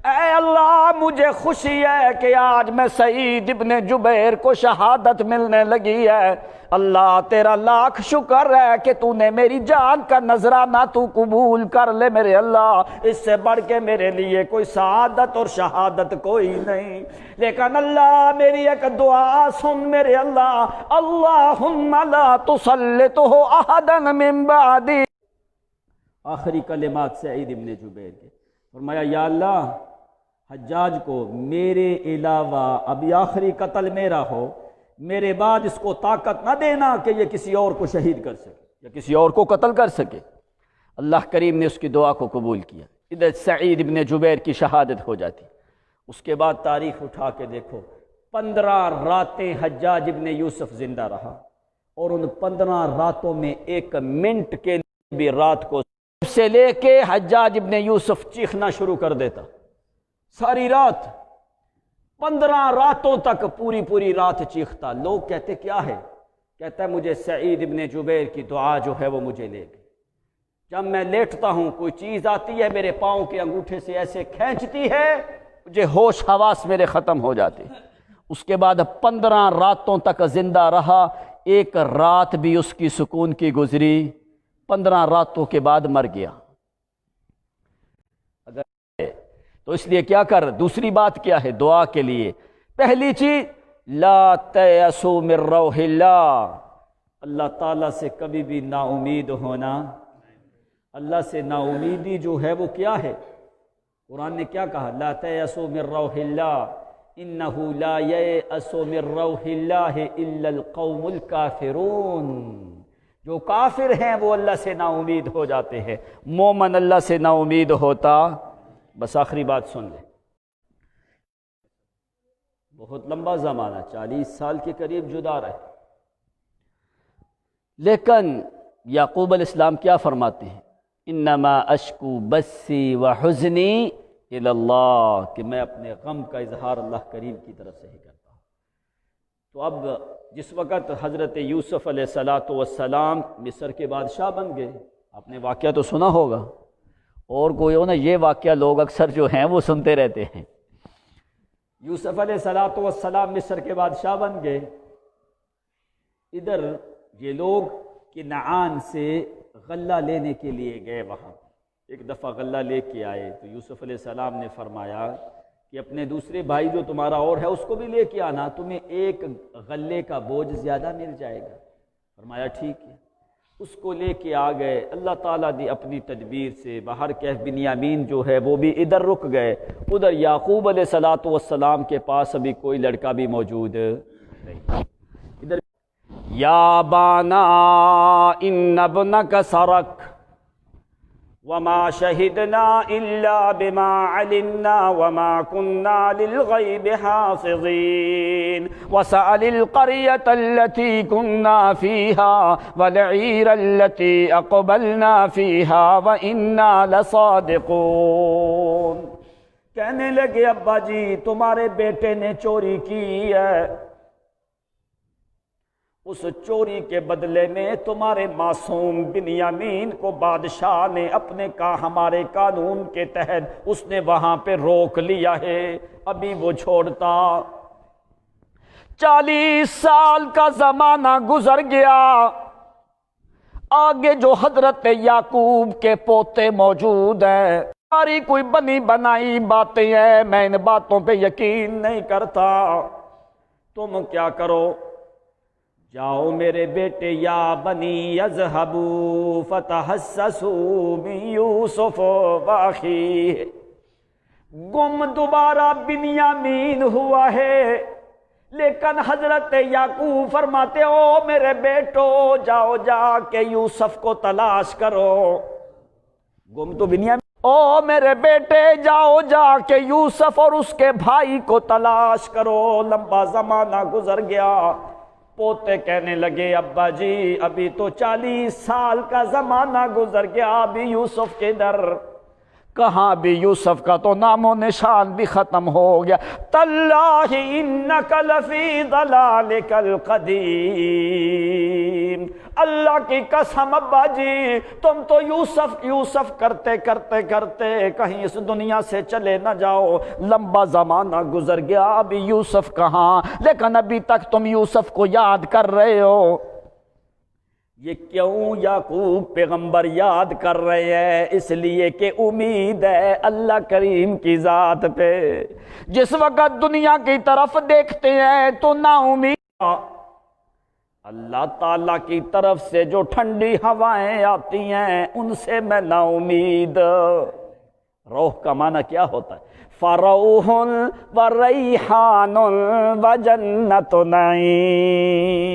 اے اللہ مجھے خوشی ہے کہ آج میں سعید ابن جبیر کو شہادت ملنے لگی ہے، اللہ تیرا لاکھ شکر ہے کہ تو نے میری جان کا نذرانہ تو قبول کر لے میرے اللہ، اس سے بڑھ کے میرے لیے کوئی سعادت اور شہادت کوئی نہیں۔ لیکن اللہ میری ایک دعا سن میرے اللہ، اللہم لا تسلطہ احدا من بعدی۔ آخری کلمات سعید ابن جبیر کے، فرمایا یا اللہ حجاج کو میرے علاوہ ابھی آخری قتل میرا ہو، میرے بعد اس کو طاقت نہ دینا کہ یہ کسی اور کو شہید کر سکے یا کسی اور کو قتل کر سکے۔ اللہ کریم نے اس کی دعا کو قبول کیا، ادھر سعید ابن جبیر کی شہادت ہو جاتی۔ اس کے بعد تاریخ اٹھا کے دیکھو، 15 راتیں حجاج ابن یوسف زندہ رہا، اور ان 15 راتوں میں ایک منٹ کے بھی رات کو سے لے کے حجاج ابن یوسف چیخنا شروع کر دیتا، ساری رات 15 راتوں تک پوری رات چیختا۔ لوگ کہتے کیا ہے؟ کہتا ہے مجھے سعید ابن جبیر کی دعا جو ہے وہ مجھے لے گئی، جب میں لیٹتا ہوں کوئی چیز آتی ہے میرے پاؤں کے انگوٹھے سے ایسے کھینچتی ہے، مجھے ہوش حواس میرے ختم ہو جاتے۔ اس کے بعد 15 راتوں تک زندہ رہا، ایک رات بھی اس کی سکون کی گزری، 15 راتوں کے بعد مر گیا۔ اگر تو اس لیے کیا کر، دوسری بات کیا ہے دعا کے لیے؟ پہلی چیز لا تیأسوا من روح اللہ، اللہ تعالیٰ سے کبھی بھی نا امید ہونا۔ اللہ سے نا امیدی جو ہے وہ کیا ہے؟ قرآن نے کیا کہا؟ لا تیأسوا من روح اللہ انہ لا ییأس من روح اللہ الا القوم الکافرون۔ جو کافر ہیں وہ اللہ سے نا امید ہو جاتے ہیں، مومن اللہ سے نا امید ہوتا۔ بس آخری بات سن لیں، بہت لمبا زمانہ 40 سال کے قریب جدا رہے، لیکن یعقوب علیہ السلام کیا فرماتے ہیں؟ انما اشکو بثی وحزنی الی اللہ، کہ میں اپنے غم کا اظہار اللہ کریم کی طرف سے ہی کرتا ہوں۔ تو اب جس وقت حضرت یوسف علیہ السلام مصر کے بادشاہ بن گئے، آپ نے واقعہ تو سنا ہوگا، اور کوئی ہو نا یہ واقعہ لوگ اکثر جو ہیں وہ سنتے رہتے ہیں۔ یوسف علیہ السلام مصر کے بادشاہ بن گئے، ادھر یہ لوگ کنعان سے غلہ لینے کے لیے گئے، وہاں ایک دفعہ غلہ لے کے آئے تو یوسف علیہ السلام نے فرمایا کہ اپنے دوسرے بھائی جو تمہارا اور ہے اس کو بھی لے کے آنا، تمہیں ایک غلے کا بوجھ زیادہ مل جائے گا۔ فرمایا ٹھیک ہے، اس کو لے کے آ گئے۔ اللہ تعالیٰ نے اپنی تدبیر سے باہر کہف بنیامین جو ہے وہ بھی ادھر رک گئے، ادھر یعقوب علیہ السلام کے پاس ابھی کوئی لڑکا بھی موجود نہیں۔ ادھر یا بانا ان ابنک سرق وما شہدنا الا بما علمنا وما كنا للغیب حافظین وسأل القریة التي كنا فيها والعیر التي اقبلنا فيها وإنا لصادقون۔ کہنے لگے ابا جی تمہارے بیٹے نے چوری کی ہے، اس چوری کے بدلے میں تمہارے معصوم بنیامین کو بادشاہ نے اپنے ہمارے قانون کے تحت اس نے وہاں پہ روک لیا ہے، ابھی وہ چھوڑتا۔ 40 سال کا زمانہ گزر گیا، آگے جو حضرت یعقوب کے پوتے موجود ہیں ساری کوئی بنی بنائی باتیں ہیں، میں ان باتوں پہ یقین نہیں کرتا۔ تم کیا کرو، جاؤ میرے بیٹے، یا بنی یذهبوا فتحسسوا من یوسف واخیہ، گم دوبارہ بنیامین ہوا ہے، لیکن حضرت یعقوب فرماتے ہو میرے بیٹو جاؤ جا کے یوسف کو تلاش کرو، گم تو بنیامین، او میرے بیٹے جاؤ جا کے یوسف اور اس کے بھائی کو تلاش کرو۔ لمبا زمانہ گزر گیا، پوتے کہنے لگے ابا جی ابھی تو 40 سال کا زمانہ گزر گیا، ابھی یوسف کے در کہاں، بھی یوسف کا تو نام و نشان بھی ختم ہو گیا۔ تاللہ انک لفی ضلالک القدیم، اللہ کی قسم ابا جی تم تو یوسف کرتے کرتے کرتے کہیں اس دنیا سے چلے نہ جاؤ، لمبا زمانہ گزر گیا ابھی یوسف کہاں، لیکن ابھی تک تم یوسف کو یاد کر رہے ہو۔ یہ کیوں یعقوب پیغمبر یاد کر رہے ہیں؟ اس لیے کہ امید ہے اللہ کریم کی ذات پہ۔ جس وقت دنیا کی طرف دیکھتے ہیں تو نا امید، اللہ تعالیٰ کی طرف سے جو ٹھنڈی ہوائیں آتی ہیں ان سے میں نا امید۔ روح کا معنی کیا ہوتا ہے؟ فروح وریحان وجنت نعیم۔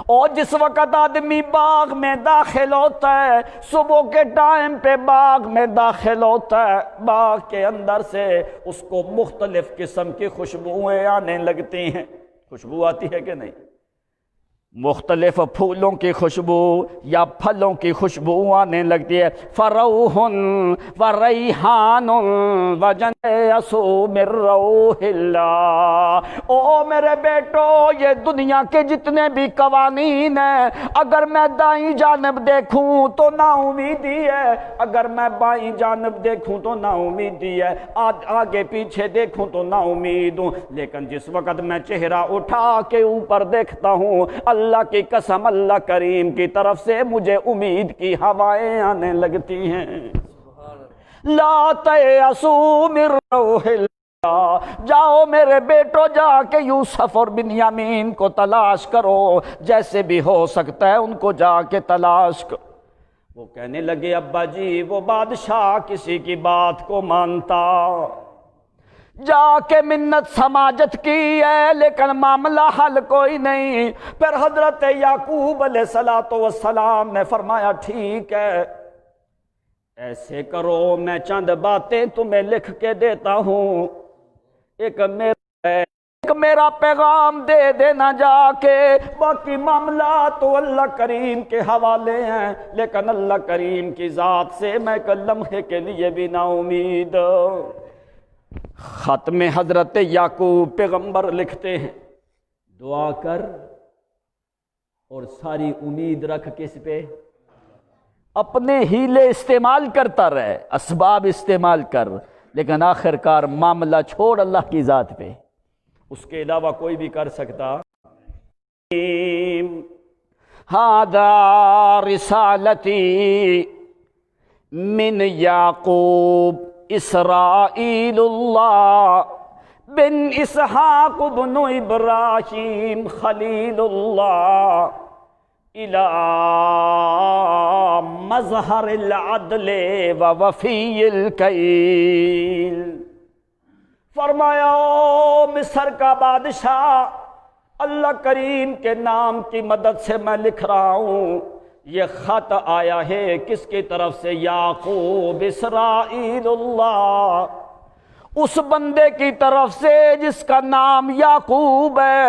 اور جس وقت آدمی باغ میں داخل ہوتا ہے، صبح کے ٹائم پہ باغ میں داخل ہوتا ہے، باغ کے اندر سے اس کو مختلف قسم کی خوشبوئیں آنے لگتی ہیں۔ خوشبو آتی ہے کہ نہیں؟ مختلف پھولوں کی خوشبو یا پھلوں کی خوشبو آنے لگتی ہے۔ فروح وریحان وجنت من روح اللہ۔ او میرے بیٹو یہ دنیا کے جتنے بھی قوانین ہیں، اگر میں دائیں جانب دیکھوں تو نا امیدی ہے، اگر میں بائیں جانب دیکھوں تو نا امیدی ہے، آگے پیچھے دیکھوں تو نا امید ہوں، لیکن جس وقت میں چہرہ اٹھا کے اوپر دیکھتا ہوں، اللہ کی قسم اللہ کریم کی طرف سے مجھے امید کی ہوائیں آنے لگتی ہیں۔ لا تیأسوا من روح اللہ، جاؤ میرے بیٹو جا کے یوسف اور بنیامین کو تلاش کرو، جیسے بھی ہو سکتا ہے ان کو جا کے تلاش کرو۔ وہ کہنے لگے ابا جی وہ بادشاہ کسی کی بات کو مانتا، جا کے منت سماجت کی ہے لیکن معاملہ حل کوئی نہیں۔ پھر حضرت یعقوب علیہ السلام نے فرمایا ٹھیک ہے ایسے کرو، میں چند باتیں تمہیں لکھ کے دیتا ہوں، ایک میرا پیغام دے دینا جا کے، باقی معاملات تو اللہ کریم کے حوالے ہیں، لیکن اللہ کریم کی ذات سے میں ایک لمحے کے لیے بھی نا امید۔ خط میں حضرت یعقوب پیغمبر لکھتے ہیں دعا کر اور ساری امید رکھ کس پہ؟ اپنے ہیلے استعمال کرتا رہے، اسباب استعمال کر، لیکن آخر کار معاملہ چھوڑ اللہ کی ذات پہ، اس کے علاوہ کوئی بھی کر سکتا۔ ھذا رسالتی من یعقوب اسرائیل اللہ بن اسحاق بن ابراہیم خلیل اللہ الی مظہر العدل ووفی الکیل۔ فرمایا او مصر کا بادشاہ، اللہ کریم کے نام کی مدد سے میں لکھ رہا ہوں، یہ خط آیا ہے کس کی طرف سے؟ یعقوب اسرائیل اللہ، اس بندے کی طرف سے جس کا نام یعقوب ہے،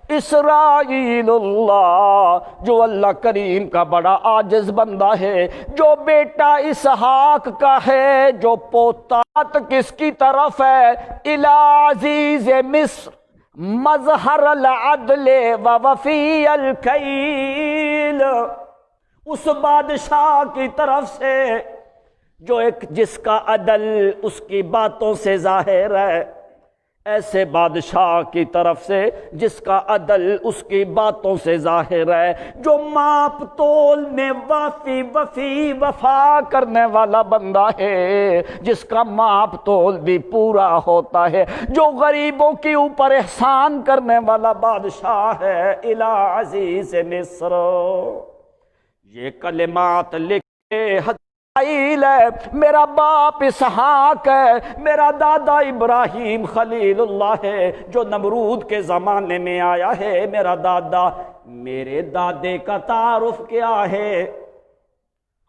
اسرائیل اللہ، جو اللہ کریم کا بڑا عاجز بندہ ہے، جو بیٹا اسحاق کا ہے، جو پوتا کس کی طرف ہے؟ الی عزیز مصر مظہر العدل ووفی الکیل، اس بادشاہ کی طرف سے جو ایک جس کا عدل اس کی باتوں سے ظاہر ہے، ایسے بادشاہ کی طرف سے جس کا عدل اس کی باتوں سے ظاہر ہے، جو ماپ تول میں وفی وفا کرنے والا بندہ ہے، جس کا ماپ تول بھی پورا ہوتا ہے، جو غریبوں کے اوپر احسان کرنے والا بادشاہ ہے۔ الہ عزیز مصر، یہ کلمات لکھے اسماعیل ہے، میرا باپ اسحاق ہے، میرا دادا ابراہیم خلیل اللہ ہے جو نمرود کے زمانے میں آیا ہے، میرا دادا، میرے دادے کا تعارف کیا ہے؟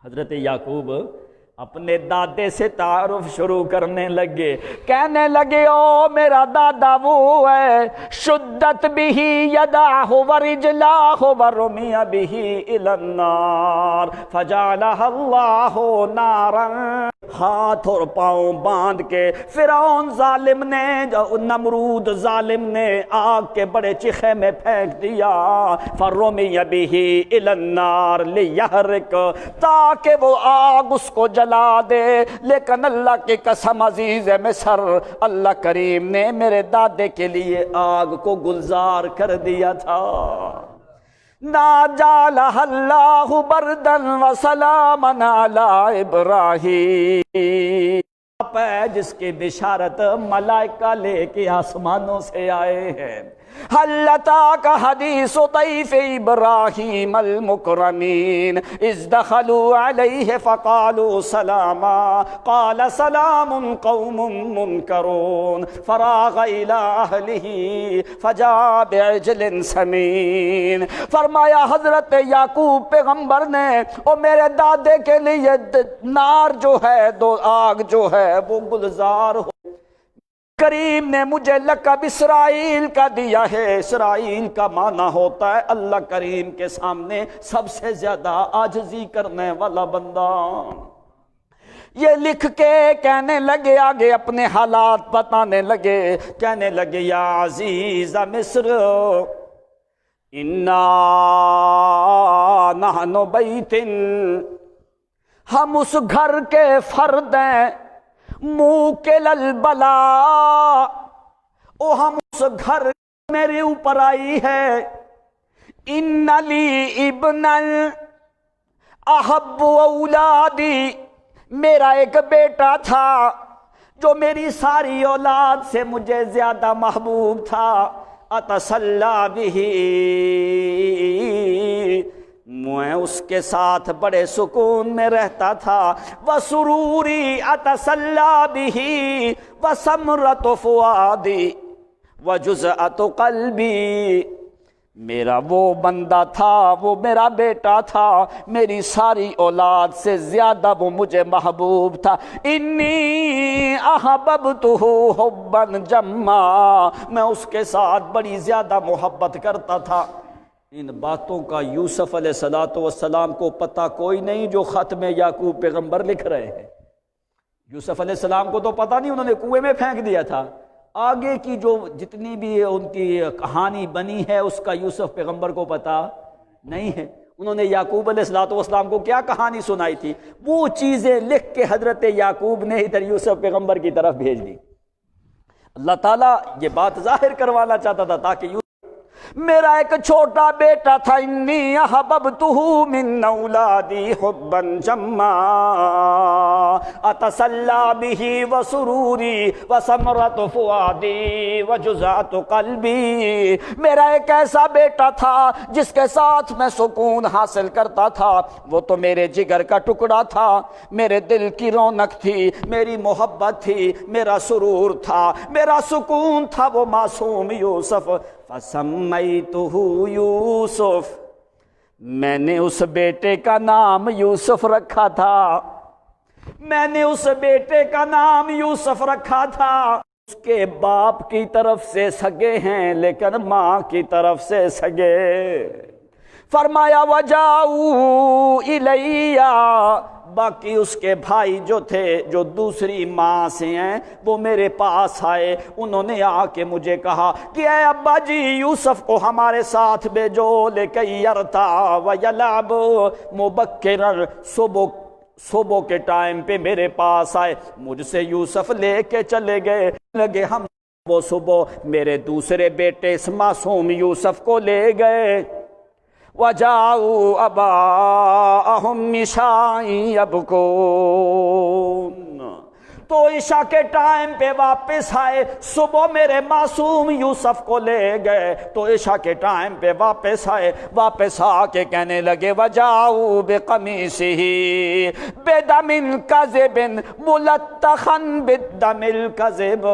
حضرت یعقوب اپنے دادے سے تعارف شروع کرنے لگے، کہنے لگے او میرا دادا وہ ہے شدت بھی یداہ ورجلاہ ورمی بھی الی النار فجعلہ اللہ نارا، ہاتھ اور پاؤں باندھ کے فرعون ظالم نے، نمرود ظالم نے آگ کے بڑے چیخے میں پھینک دیا، فرمی بھی الی النار لیحرق، تاکہ وہ آگ اس کو جلا دے۔ لیکن اللہ کی قسم عزیز مصر، اللہ کریم نے میرے دادے کے لیے آگ کو گلزار کر دیا تھا۔ ناجالہ اللہ بردن وسلاما علی ابراہیم، ہے جس کی بشارت ملائکہ لے کے آسمانوں سے آئے ہیں۔ هل أتاك حديث ضيف إبراهيم المكرمين إذ دخلوا عليه فقالوا سلاما قال سلام قوم منكرون فراغ إلى أهله فجاء بعجل سمين۔ فرمایا حضرت یعقوب پیغمبر نے اور میرے دادے کے لیے نار جو ہے، دو آگ جو ہے وہ گلزار ہو۔ کریم نے مجھے لقب اسرائیل کا دیا ہے۔ اسرائیل کا معنی ہوتا ہے اللہ کریم کے سامنے سب سے زیادہ عاجزی کرنے والا بندہ۔ یہ لکھ کے کہنے لگے، آگے اپنے حالات بتانے لگے، کہنے لگے یا عزیز مصر انا نحن بیت، ہم اس گھر کے فرد ہیں، موکل البلا، او ہم اس گھر میرے اوپر آئی ہے۔ ان لی ابن احب اولادی، میرا ایک بیٹا تھا جو میری ساری اولاد سے مجھے زیادہ محبوب تھا۔ اتسلی بہ، میں اس کے ساتھ بڑے سکون میں رہتا تھا۔ وسروری اتسلی بہ وثمرۃ فؤادی وجزءۃ قلبی، میرا وہ بندہ تھا، وہ میرا بیٹا تھا، میری ساری اولاد سے زیادہ وہ مجھے محبوب تھا۔ انی احببتہ حبا جما، میں اس کے ساتھ بڑی زیادہ محبت کرتا تھا۔ ان باتوں کا یوسف علیہ السلام کو پتہ کوئی نہیں جو ختم یعقوب پیغمبر لکھ رہے ہیں۔ یوسف علیہ السلام کو تو پتہ نہیں، انہوں نے کنویں میں پھینک دیا تھا۔ آگے کی جو جتنی بھی ان کی کہانی بنی ہے اس کا یوسف پیغمبر کو پتہ نہیں ہے۔ انہوں نے یعقوب علیہ السلام کو کیا کہانی سنائی تھی، وہ چیزیں لکھ کے حضرت یعقوب نے ادھر یوسف پیغمبر کی طرف بھیج دی۔ اللہ تعالیٰ یہ بات ظاہر کروانا چاہتا تھا تاکہ میرا ایک چھوٹا بیٹا تھا، انی احببتہ من اولادی حبا جما اتسلی بہ وسروری وثمرۃ فؤادی وجزءۃ قلبی، میرا ایک ایسا بیٹا تھا جس کے ساتھ میں سکون حاصل کرتا تھا، وہ تو میرے جگر کا ٹکڑا تھا، میرے دل کی رونق تھی، میری محبت تھی، میرا سرور تھا، میرا سکون تھا، وہ معصوم یوسف۔ فسمیتہ یوسف، میں نے اس بیٹے کا نام یوسف رکھا تھا، میں نے اس بیٹے کا نام یوسف رکھا تھا۔ اس کے باپ کی طرف سے سگے ہیں لیکن ماں کی طرف سے سگے۔ فرمایا وجاؤ الیہ، باقی اس کے بھائی جو تھے جو دوسری ماں سے ہیں وہ میرے پاس آئے، انہوں نے آ کے مجھے کہا کہ اے ابا جی یوسف کو ہمارے ساتھ بھیجو، لکی یرتع ویلعب مبکرا، صبح کے ٹائم پہ میرے پاس آئے، مجھ سے یوسف لے کے چلے گئے، لگے ہم وہ صبح میرے دوسرے بیٹے اس معصوم یوسف کو لے گئے وَجَاءُوا أَبَاءَهُمْ عِشَاءً يَبْكُونَ، تو عشاء کے ٹائم پہ واپس آئے، صبح میرے معصوم یوسف کو لے گئے تو عشاء کے ٹائم پہ واپس آئے، واپس آ کے کہنے لگے وَجَاءُوا بِقَمِيصِهِ بِدَمٍ كَذِبٍ مُلَتَّخًا بِالدَّمِ الْكَذِبِ،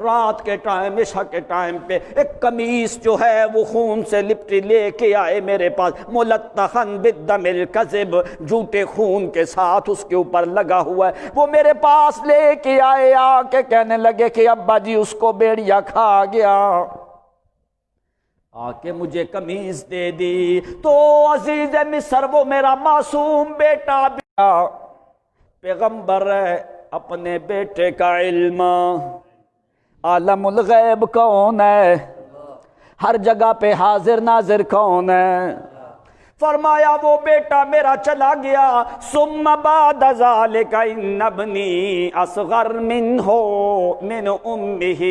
رات کے ٹائم عشاء کے ٹائم پہ ایک قمیص جو ہے وہ خون سے لپٹی لے کے آئے میرے پاس، مُلَتَّخًا بِالدَّمِ الْكَذِبِ، جھوٹے خون کے ساتھ اس کے اوپر لگا ہوا ہے، وہ میرے پاس لے کے آئے، آ کے کہنے لگے کہ ابا جی اس کو بیڑیا کھا گیا، آ کے مجھے قمیض دے دی۔ تو عزیز مصر وہ میرا معصوم بیٹا بھی پیغمبر ہے، اپنے بیٹے کا علم، عالم الغیب کون ہے، ہر جگہ پہ حاضر ناظر کون ہے؟ فرمایا وہ بیٹا میرا چلا گیا، ثم بعد ذلك ان ابنی اصغر منہ من امہ،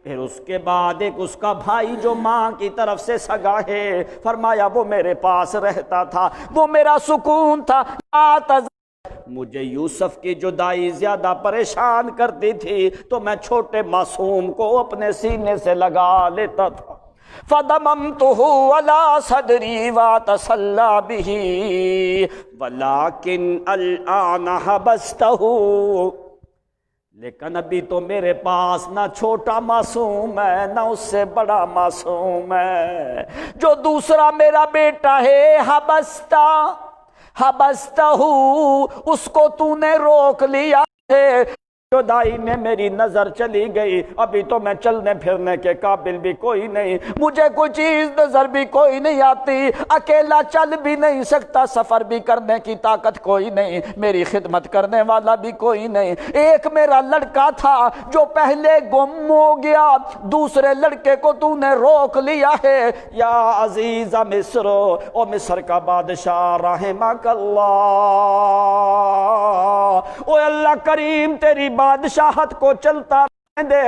پھر اس کے بعد ایک اس کا بھائی جو ماں کی طرف سے سگا ہے، فرمایا وہ میرے پاس رہتا تھا، وہ میرا سکون تھا، مجھے یوسف کی جدائی زیادہ پریشان کرتی تھی تو میں چھوٹے معصوم کو اپنے سینے سے لگا لیتا تھا، فَضَمَمْتُهُ عَلَى صَدْرِي وَتَصَلَّى بِهِ وَلَكِنْ الْآنَ حَبَسْتَهُ، لیکن ابھی تو میرے پاس نہ چھوٹا معصوم ہے نہ اس سے بڑا معصوم ہے، جو دوسرا میرا بیٹا ہے حبستہ، اس کو تو نے روک لیا ہے، جدائی میں میری نظر چلی گئی، ابھی تو میں چلنے پھرنے کے قابل بھی کوئی نہیں، مجھے کوئی چیز نظر بھی کوئی نہیں آتی، اکیلا چل بھی نہیں سکتا، سفر بھی کرنے کی طاقت کوئی نہیں، میری خدمت کرنے والا بھی کوئی نہیں، ایک میرا لڑکا تھا جو پہلے گم ہو گیا، دوسرے لڑکے کو تو نے روک لیا ہے، یا عزیز مصر، او مصر کا بادشاہ رحمک اللہ، او اللہ کریم تیری بادشاہت کو چلتا رہنے دے،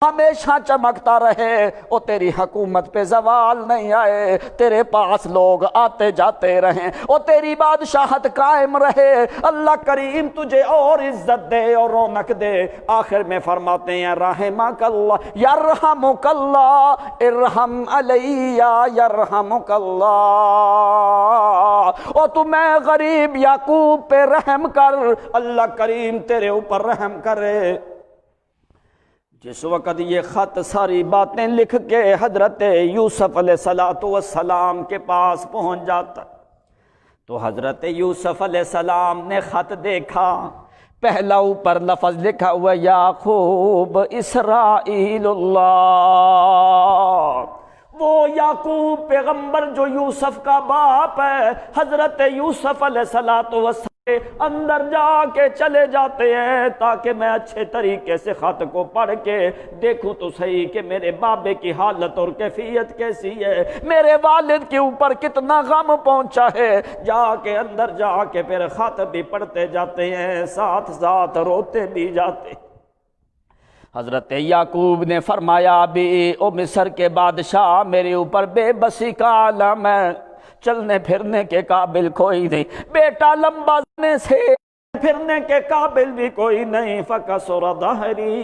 ہمیشہ چمکتا رہے، اور تیری حکومت پہ زوال نہیں آئے، تیرے پاس لوگ آتے جاتے رہیں، اور تیری بادشاہت قائم رہے، اللہ کریم تجھے اور عزت دے اور رونق دے۔ آخر میں فرماتے ہیں رحمک اللہ یرحمک اللہ ارحم علی یرحمک اللہ، اور تو میں غریب یعقوب پہ رحم کر، اللہ کریم تیرے اوپر رحم کرے۔ جس وقت یہ خط ساری باتیں لکھ کے حضرت یوسف علیہ السلام کے پاس پہنچ جاتا تو حضرت یوسف علیہ السلام نے خط دیکھا، پہلا اوپر لفظ لکھا ہوا یعقوب اسرائیل اللہ، وہ یعقوب پیغمبر جو یوسف کا باپ ہے، حضرت یوسف علیہ السلام اندر جا کے چلے جاتے ہیں تاکہ میں اچھے طریقے سے خط کو پڑھ کے دیکھوں تو صحیح کہ میرے بابے کی حالت اور کیفیت کیسی ہے، میرے والد کے اوپر کتنا غم پہنچا ہے، جا کے اندر جا کے پھر خط بھی پڑھتے جاتے ہیں، ساتھ ساتھ روتے بھی جاتے۔ حضرت یعقوب نے فرمایا ابھی او مصر کے بادشاہ میرے اوپر بے بسی کا عالم ہے، چلنے پھرنے کے قابل کوئی نہیں، بیٹا لمبا سے پھرنے کے قابل بھی کوئی نہیں، فَقَصُرَ ظَهْرِي،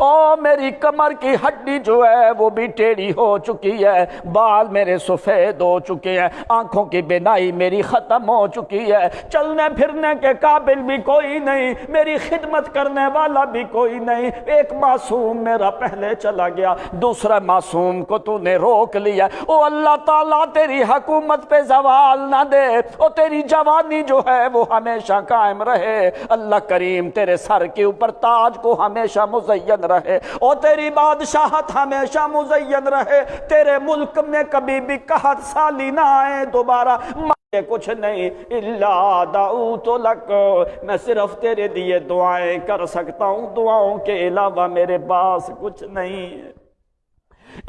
او میری کمر کی ہڈی جو ہے وہ بھی ٹیڑھی ہو چکی ہے، بال میرے سفید ہو چکے ہیں، آنکھوں کی بینائی میری ختم ہو چکی ہے، چلنے پھرنے کے قابل بھی کوئی نہیں، میری خدمت کرنے والا بھی کوئی نہیں، ایک معصوم میرا پہلے چلا گیا، دوسرا معصوم کو تو نے روک لیا، او اللہ تعالیٰ تیری حکومت پہ زوال نہ دے، او تیری جوانی جو ہے وہ ہمیشہ قائم رہے، اللہ کریم تیرے سر کے اوپر تاج کو ہمیشہ مزین رہے، اور تیری بادشاہت ہمیشہ مزین رہے، تیرے ملک میں کبھی بھی قحط سالی نہ آئے دوبارہ، کچھ نہیں الا دعوت لک، میں صرف تیرے لیے دعائیں کر سکتا ہوں، دعاؤں کے علاوہ میرے پاس کچھ نہیں ہے،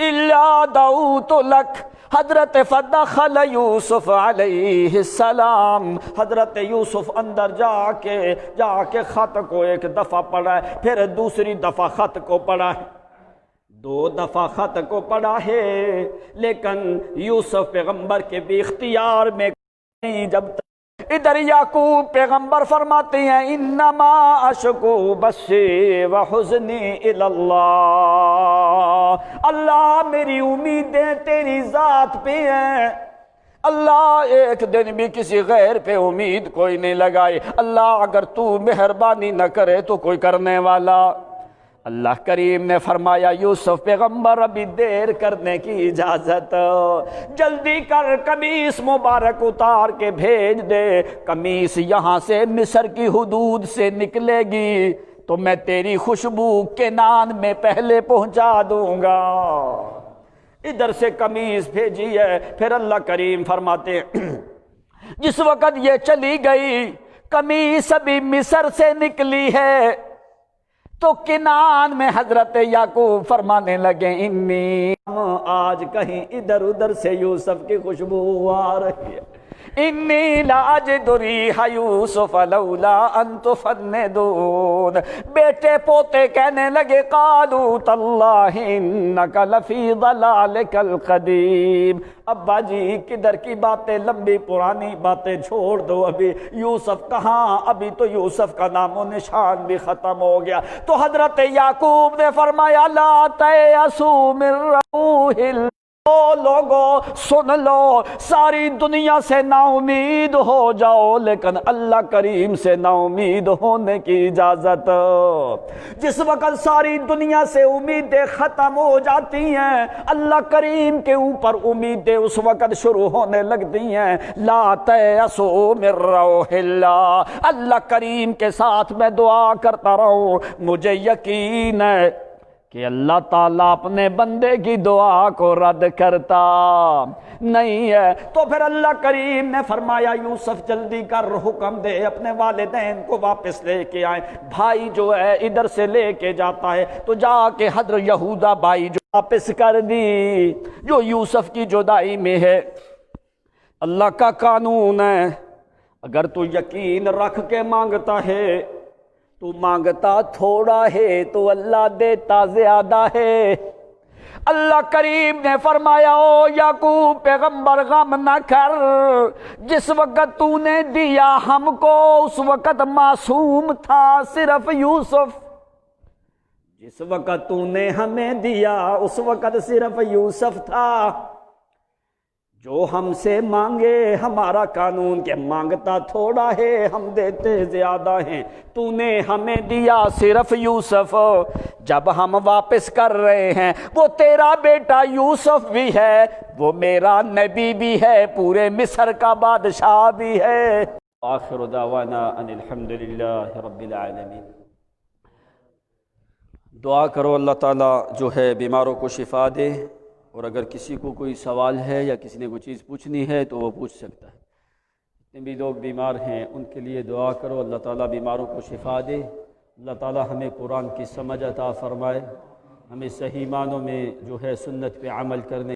الا دعوت لک حضرت فدخل یوسف علیہ السلام، حضرت یوسف اندر جا کے خط کو ایک دفعہ پڑھا ہے، پھر دوسری دفعہ خط کو پڑھا ہے، 2 دفعہ خط کو پڑھا ہے، لیکن یوسف پیغمبر کے بھی اختیار میں نہیں. جب تک ادھر یعقوب پیغمبر فرماتے ہیں انما اشکو بثی وحزنی الی اللہ، اللہ میری امیدیں تیری ذات پہ ہیں. اللہ ایک دن بھی کسی غیر پہ امید کوئی نہیں لگائے. اللہ اگر تو مہربانی نہ کرے تو کوئی کرنے والا. اللہ کریم نے فرمایا یوسف پیغمبر ابھی دیر کرنے کی اجازت، جلدی کر قمیص مبارک اتار کے بھیج دے. قمیص یہاں سے مصر کی حدود سے نکلے گی تو میں تیری خوشبو کنان میں پہلے پہنچا دوں گا. ادھر سے قمیص بھیجی ہے. پھر اللہ کریم فرماتے جس وقت یہ چلی گئی قمیص ابھی مصر سے نکلی ہے تو کنان میں حضرت یعقوب فرمانے لگے انی، آج کہیں ادھر ادھر سے یوسف کی خوشبو آ رہی ہے. انی لاجد ریح یوسف لولا ان تفندون. بیٹے پوتے کہنے لگے قالوا تاللہ انک لفی ضلالک القدیم. ابا جی کدھر کی باتیں، لمبی پرانی باتیں چھوڑ دو، ابھی یوسف کہاں، ابھی تو یوسف کا نام و نشان بھی ختم ہو گیا. تو حضرت یعقوب نے فرمایا لا تیأسوا من روح اللہ. لوگو سن لو، ساری دنیا سے نا امید ہو جاؤ لیکن اللہ کریم سے نا امید ہونے کی اجازت. جس وقت ساری دنیا سے امیدیں ختم ہو جاتی ہیں اللہ کریم کے اوپر امیدیں اس وقت شروع ہونے لگتی ہیں. لا تیأسوا من روح اللہ. اللہ کریم کے ساتھ میں دعا کرتا رہوں، مجھے یقین ہے کہ اللہ تعالیٰ اپنے بندے کی دعا کو رد کرتا نہیں ہے. تو پھر اللہ کریم نے فرمایا یوسف جلدی کر، حکم دے اپنے والدین کو واپس لے کے آئیں. بھائی جو ہے ادھر سے لے کے جاتا ہے تو جا کے حضرت یہودا بھائی جو واپس کر دی جو یوسف کی جدائی میں ہے. اللہ کا قانون ہے اگر تو یقین رکھ کے مانگتا ہے تو مانگتا تھوڑا ہے تو اللہ دیتا زیادہ ہے. اللہ کریم نے فرمایا او یعقوب پیغمبر غم نہ کر، جس وقت تو نے دیا ہم کو اس وقت معصوم تھا صرف یوسف. جس وقت تو نے ہمیں دیا اس وقت صرف یوسف تھا. جو ہم سے مانگے ہمارا قانون کہ مانگتا تھوڑا ہے ہم دیتے زیادہ ہیں. تو نے ہمیں دیا صرف یوسف. جب ہم واپس کر رہے ہیں وہ تیرا بیٹا یوسف بھی ہے، وہ میرا نبی بھی ہے، پورے مصر کا بادشاہ بھی ہے. آخر دعوانا ان الحمدللہ رب العالمین. دعا کرو اللہ تعالیٰ جو ہے بیماروں کو شفا دے، اور اگر کسی کو کوئی سوال ہے یا کسی نے کوئی چیز پوچھنی ہے تو وہ پوچھ سکتا ہے. جتنے بھی لوگ بیمار ہیں ان کے لیے دعا کرو اللہ تعالیٰ بیماروں کو شفا دے. اللہ تعالیٰ ہمیں قرآن کی سمجھ عطا فرمائے، ہمیں صحیح معنوں میں جو ہے سنت پہ عمل کرنے